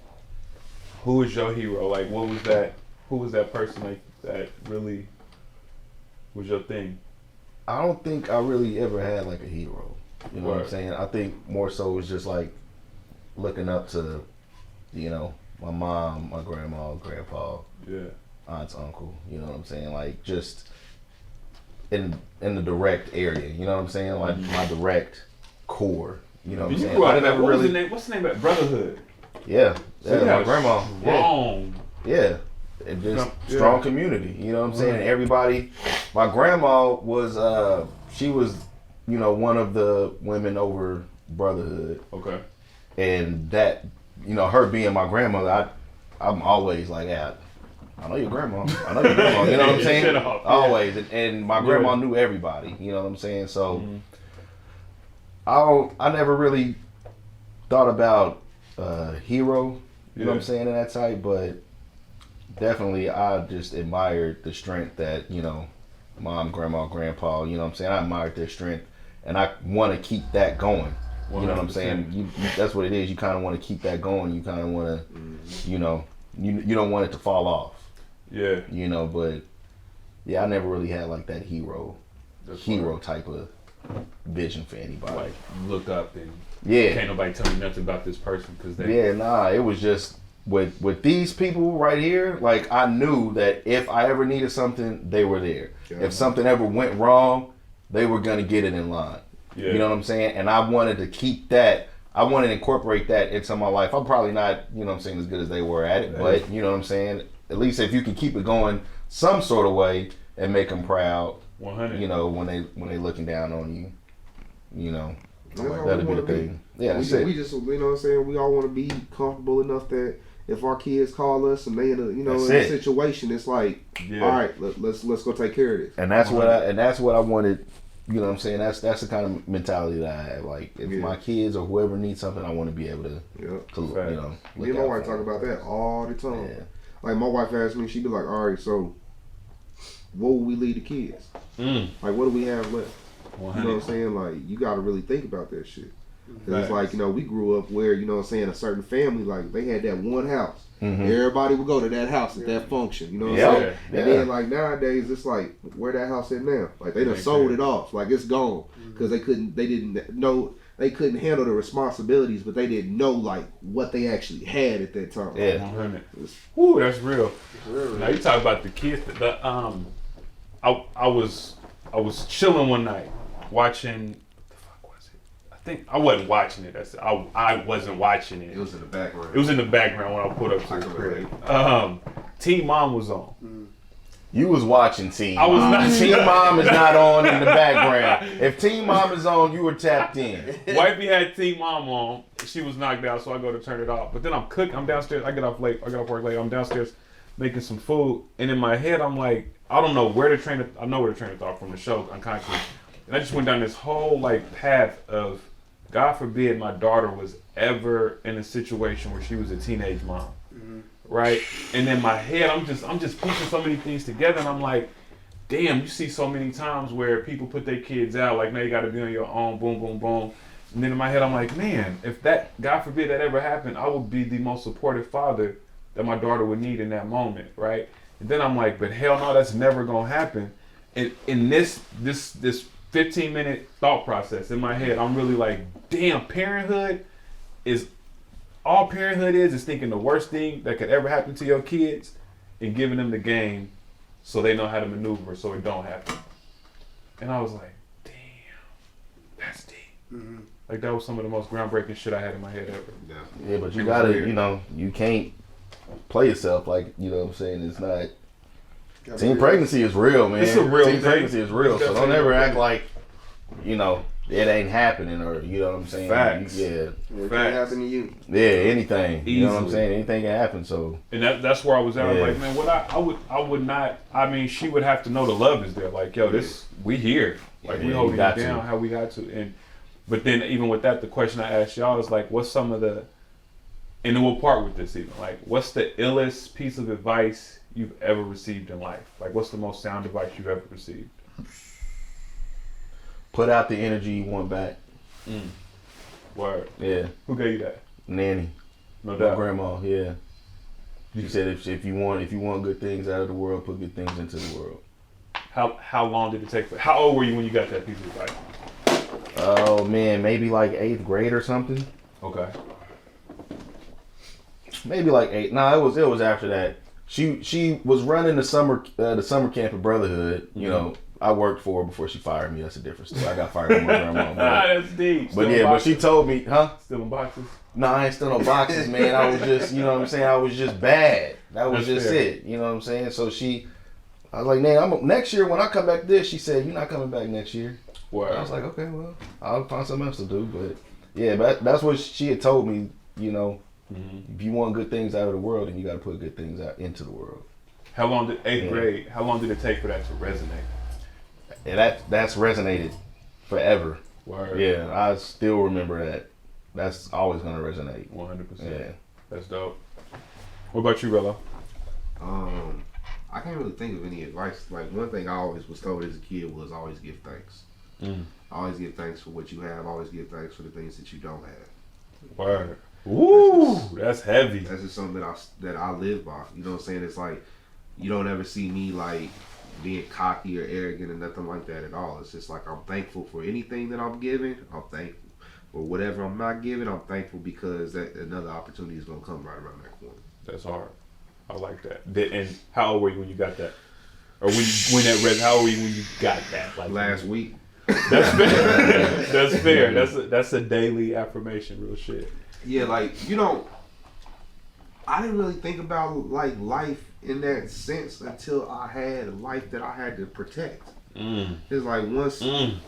who was your hero? Like, what was that? Who was that person like that really was your thing? I don't think I really ever had like a hero. You know what I'm saying? I think more so it was just like looking up to, my mom, my grandma, grandpa, aunts, uncle. You know what I'm saying? Like just in the direct area. You know what I'm saying? Like my direct core. You know what I'm saying? I never really. What's the name of that? Brotherhood. Yeah, my grandma. Strong. Yeah. And just strong community, you know what I'm saying? And everybody, my grandma was, she was, one of the women over Brotherhood. Okay. And that, her being my grandmother, I'm always like, I know your grandma. I know your grandma. You know what I'm saying? Always. And my grandma knew everybody. You know what I'm saying? So I never really thought about hero. You know what I'm saying in that type, but definitely I just admired the strength that mom, grandma, grandpa. You know what I'm saying? I admired their strength, and I want to keep that going. 100%. You know what I'm saying? You that's what it is. You kind of want to keep that going. You kind of want to, you don't want it to fall off. Yeah. But I never really had like that hero type of vision for anybody. Like look up and can't nobody tell me nothing about this person because they. It was just with these people right here. Like I knew that if I ever needed something, they were there. Yeah. If something ever went wrong, they were gonna get it in line. Yeah. You know what I'm saying? And I wanted to keep that. I wanted to incorporate that into my life. I'm probably not, as good as they were at it, but you know what I'm saying? At least if you can keep it going some sort of way and make them proud, 100. When they looking down on you, that'll be the thing. Yeah, that's it. We just, what I'm saying? We all want to be comfortable enough that if our kids call us and they in a situation, it's like, all right, let's go take care of this. And that's what I wanted. You know what I'm saying? That's the kind of mentality that I have. Like, if my kids or whoever needs something, I want to be able to, Me and my wife talk about that all the time. Yeah. Like, my wife asked me, she'd be like, all right, so what will we leave the kids? Like, what do we have left? 100. You know what I'm saying? Like, you got to really think about that shit. Because it's like, we grew up where, a certain family, like, they had that one house. Mm-hmm. Everybody would go to that house at that function. You know what I'm saying? And then, like, nowadays, it's like, where that house at now? Like, they done sold it off. Like, it's gone. Because they couldn't handle the responsibilities, but they didn't know, like, what they actually had at that time. Yeah. Woo, that's real. Now, you talk about the kids. I was chilling one night watching. I think I wasn't watching it. I wasn't watching it. It was in the background. It was in the background when I pulled up to the crib. Teen Mom was on. You was watching Teen I was Mom. not. Teen Mom is not on in the background. If Teen Mom is on, you were tapped in. Wifey had Teen Mom on. She was knocked out, so I go to turn it off. But then I'm cooking. I'm downstairs. I get off late. I get off work late. I'm downstairs making some food, and in my head, I'm like, I don't know where to train it. I know where to train it thought from the show unconsciously, and I just went down this whole like path of, God forbid, my daughter was ever in a situation where she was a teenage mom, right? And in my head, I'm just piecing so many things together, and I'm like, damn, you see so many times where people put their kids out, like, now you got to be on your own, boom, boom, boom. And then in my head, I'm like, man, if that, God forbid, that ever happened, I would be the most supportive father that my daughter would need in that moment, right? And then I'm like, but hell no, that's never gonna happen. And in this 15-minute thought process in my head, I'm really like, damn, parenthood is thinking the worst thing that could ever happen to your kids and giving them the game so they know how to maneuver so it don't happen. And I was like, damn, that's deep. Mm-hmm. Like, that was some of the most groundbreaking shit I had in my head ever. Yeah, but you gotta, you know, you can't play yourself like, you know what I'm saying, it's not. Teen pregnancy is real, man. It's a real teen thing. pregnancy is real, so don't ever act like, you know, it ain't happening, or you know what I'm saying. Facts. Yeah. It can happen to you. Yeah, anything. You know what I'm Easily. saying? Anything can happen. So. And that's where I was at. I Yeah. was like, man, what I would not. I mean, she would have to know the love is there. Like, yo, this we here. Like, we Yeah, holding you it got down to. how we got to. But then even with that, the question I asked y'all is like, what's some of the, and then we'll part with this even. Like, what's the illest piece of advice you've ever received in life? Like, what's the most sound advice you've ever received? Put out the energy you want back. Word. Yeah. Who gave you that? Nanny. No My doubt. grandma. Yeah. She said if you want good things out of the world, put good things into the world. How long did it take? How old were you when you got that piece of advice? Oh man, maybe like 8th grade or something. Okay. Maybe like 8. No, it was after that. She was running the summer camp at Brotherhood. You know, I worked for her before she fired me. That's a different story. I got fired from my grandma. That's deep. But yeah, but she told me, huh? Still in boxes. No, I ain't still no boxes, man. I was just, you know what I'm saying? I was just bad. That was That's just fair. it. You know what I'm saying? So I was like, man, next year when I come back to this, she said, you're not coming back next year. Word. I was like, okay, well, I'll find something else to do. But yeah, but that's what she had told me, you know, if you want good things out of the world, then you got to put good things out into the world. How long did 8th grade? How long did it take for that to resonate? And that's resonated forever. Word. Yeah, I still remember that. That's always gonna resonate. 100%. Yeah. That's dope. What about you, Rello? I can't really think of any advice. Like, one thing I always was told as a kid was always give thanks. Always give thanks for what you have. Always give thanks for the things that you don't have. Word. Woo, that's heavy. That's just something that I live by. You know what I'm saying? It's like, you don't ever see me like being cocky or arrogant or nothing like that at all. It's just like, I'm thankful for anything that I'm giving. I'm thankful for whatever I'm not giving. I'm thankful because that another opportunity is gonna come right around that corner. That's hard. I like that. And how old were you when you got that? Or how old were you when you got that? Like Last week. That's fair. That's fair. That's a daily affirmation, real shit. Yeah, like, you know, I didn't really think about like life in that sense until I had a life that I had to protect. It's like once I'm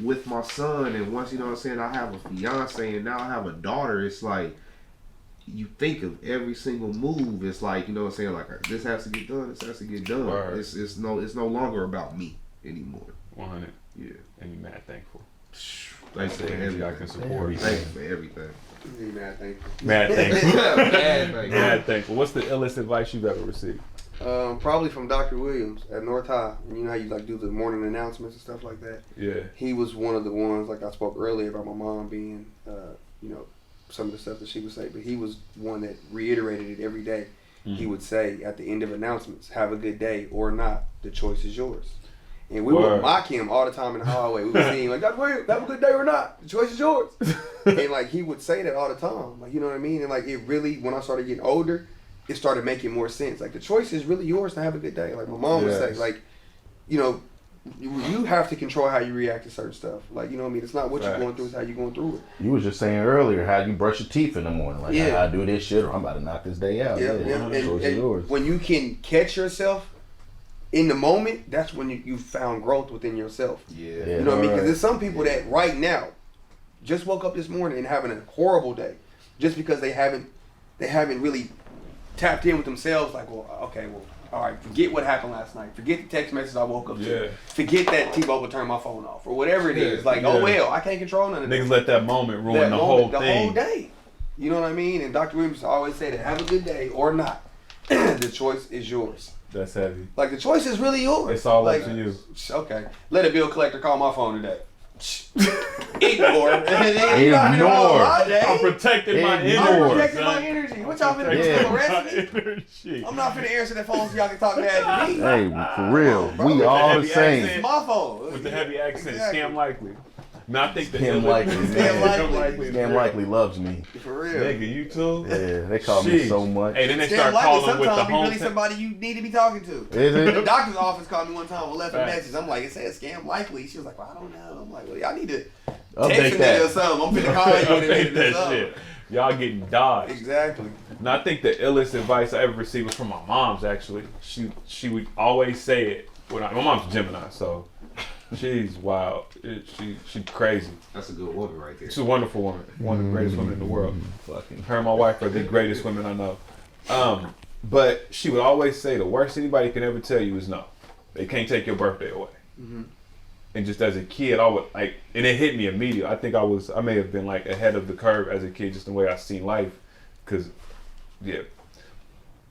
with my son, and once, you know what I'm saying, I have a fiance and now I have a daughter, it's like you think of every single move. It's like, you know what I'm saying, like, this has to get done, this has to get done. Right. It's no longer about me anymore. 100. Yeah. And you mad thankful. Thanks That's for the energy I everything. can support. Thank you for everything. Be mad thankful. Mad thankful. Mad thankful. Mad thankful. What's the illest advice you've ever received? Probably from Dr. Williams at North High. You know how you like do the morning announcements and stuff like that? Yeah. He was one of the ones, like I spoke earlier about my mom being, you know, some of the stuff that she would say, but he was one that reiterated it every day. He would say at the end of announcements, have a good day or not, the choice is yours. And we would mock him all the time in the hallway. We would see him like, Dr. Williams, have a good day or not, the choice is yours. And like he would say that all the time, like, you know what I mean? And like it really, when I started getting older, it started making more sense. Like, the choice is really yours to have a good day. Like my mom would say, like, you know, you have to control how you react to certain stuff. Like, you know what I mean? It's not what you're going through, it's how you're going through it. You was just saying earlier how you brush your teeth in the morning. Like, I gotta do this shit or I'm about to knock this day out. Yeah. And when you can catch yourself in the moment, that's when you found growth within yourself. Yeah. You know what I mean? Because there's some people that right now just woke up this morning and having a horrible day just because they haven't really tapped in with themselves. Like, well, okay, well, all right, forget what happened last night. Forget the text message I woke up to. Forget that T-Mobile turned my phone off or whatever it is. Like, oh well, I can't control none of that. Niggas let that moment ruin the whole thing. The whole day. You know what I mean? And Dr. Williams always say that have a good day or not. The choice is yours. That's heavy. Like, the choice is really yours. It's all like, up to you. Okay. Let a bill collector call my phone today. Ignore. I'm protecting my energy. I'm protecting my energy. What y'all finna do? Arrest me? I'm not finna answer that phone so y'all can talk bad to me. Hey, for real. We all the same. It's my phone. With the heavy accent. Scam likely. No, I think Scam likely loves me. For real. Nigga, you too? Yeah, they call me so much. Hey, then they start calling with the home. Sometimes be really somebody you need to be talking to. Is it? The doctor's office called me one time and left a message. I'm like, it says scam likely. She was like, well, I don't know. I'm like, well, y'all need to text me or something. I'm finna call you and that shit. Y'all getting dodged. Exactly. And I think the illest advice I ever received was from my mom's. Actually, she would always say it when my mom's a Gemini, so she's wild. She's crazy. That's a good woman right there. She's a wonderful woman. One of the greatest women in the world. Fucking her and my wife are the greatest women I know. But she would always say the worst anybody can ever tell you is no. They can't take your birthday away. And just as a kid, I would and it hit me immediately. I think I may have been like ahead of the curve as a kid, just the way I seen life.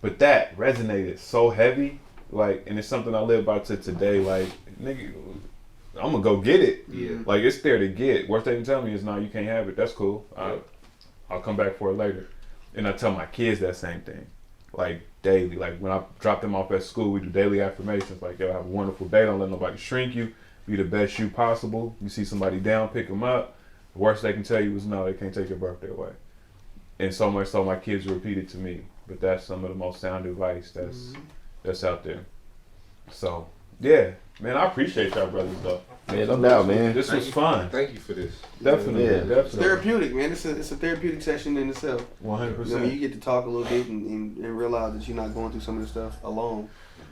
But that resonated so heavy, and it's something I live by to today. Like, nigga, I'm gonna go get it. Yeah. Like, it's there to get. Worst they can tell me is, no, you can't have it. That's cool. I'll come back for it later. And I tell my kids that same thing, like daily. Like when I drop them off at school, we do daily affirmations. Like, yo, have a wonderful day. Don't let nobody shrink you. Be the best you possible. You see somebody down, pick them up. The worst they can tell you is no, they can't take your birthday away. And so much so my kids repeat it to me. But that's some of the most sound advice that's out there. So, yeah. Man, I appreciate y'all brothers though. Yeah, no doubt, man. This was fun. Thank you for this. Definitely. It's therapeutic, man. It's a therapeutic session in itself. 100%. You know, you get to talk a little bit and realize that you're not going through some of the stuff alone.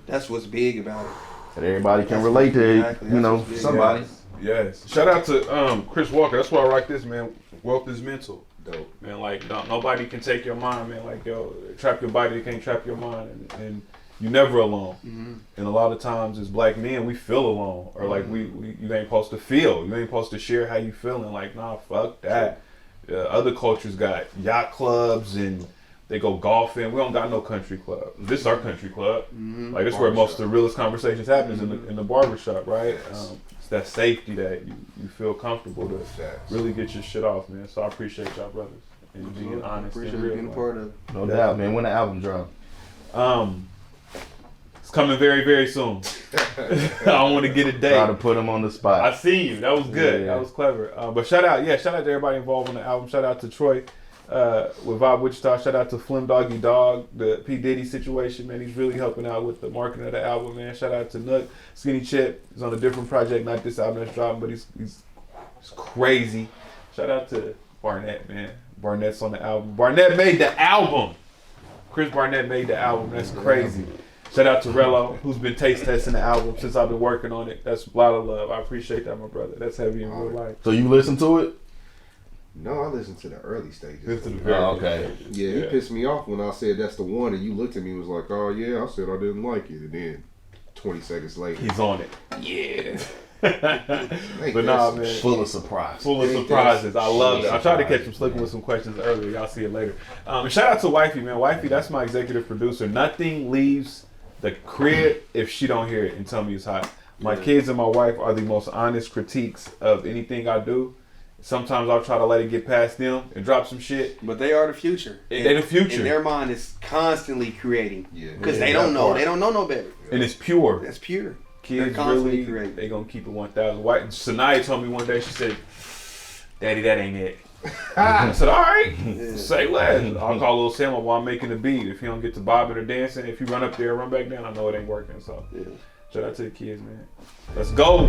That's what's big about it. That everybody can relate to, somebody. Yes. Shout out to Chris Walker. That's why I like this, man. Wealth is mental. Dope. Man, like, nobody can take your mind, man. Like, yo, trap your body, they can't trap your mind. And you're never alone. And a lot of times as black men, we feel alone. Or like, you ain't supposed to feel. You ain't supposed to share how you feeling. Like, nah, fuck that. Other cultures got yacht clubs and they go golfing. We don't got no country club. This is our country club. Like, this is where most of the realest conversations happens in the barbershop, right? It's that safety that you feel comfortable to really get your shit off, man. So I appreciate y'all brothers and being honest and real. Being a part of it. No doubt, man. When the album drop? It's coming very, very soon. I don't want to get a date. Try to put him on the spot. I see you. That was good. Yeah. That was clever. But shout out to everybody involved on the album. Shout out to Troy with Vibe Wichita. Shout out to Flim Doggy Dog, the P. Diddy situation, man. He's really helping out with the marketing of the album, man. Shout out to Nook. Skinny Chip is on a different project, not this album that's dropping, but he's crazy. Shout out to Barnett, man. Barnett's on the album. Barnett made the album. Chris Barnett made the album. That's crazy. Shout out to Rello, who's been taste testing the album since I've been working on it. That's a lot of love. I appreciate that, my brother. That's heavy in real life. So you listen to it? No, I listened to the early stages. Okay. Yeah, he pissed me off when I said that's the one, and you looked at me and was like, oh yeah, I said I didn't like it, and then 20 seconds later, he's on it. Yeah. But nah, man. Full of surprises. Full of surprises. I love it. I tried to catch him slipping with some questions earlier. Y'all see it later. Shout out to Wifey, man. Wifey, that's my executive producer. Nothing leaves the crib if she don't hear it and tell me it's hot. My kids and my wife are the most honest critiques of anything I do. Sometimes I'll try to let it get past them and drop some shit. But they are the future. They're the future. And their mind is constantly creating. Yeah. Because they don't know. They don't know no better. And it's pure. That's pure. Kids really, they gonna keep it 1,000. Sanaya told me one day, she said, Daddy, that ain't it. I said, all right, say less. I'll call little Sam while I'm making the beat. If he don't get to bobbing or dancing, if you run up there and run back down, I know it ain't working. So Shout out to the kids, man. Let's go.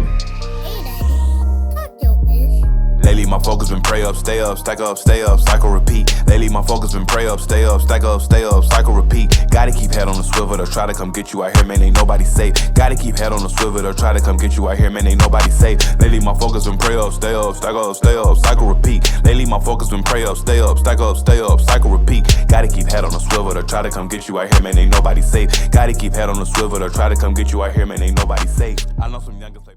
Lately my focus been pray up, stay up, stack up, stay up, cycle repeat. Lately my focus been pray up, stay up, stack up, stay up, cycle repeat. Gotta keep head on the swivel to try to come get you out here, man, ain't nobody safe. Gotta keep head on the swivel to try to come get you out here, man, ain't nobody safe. Lately my focus been pray up, stay up, stack up, stay up, cycle repeat. Lately my focus been pray up, stay up, stack up, stay up, cycle repeat. Gotta keep head on the swivel to try to come get you out here, man, ain't nobody safe. Gotta keep head on the swivel to try to come get you out here, man, ain't nobody safe. I know some youngers like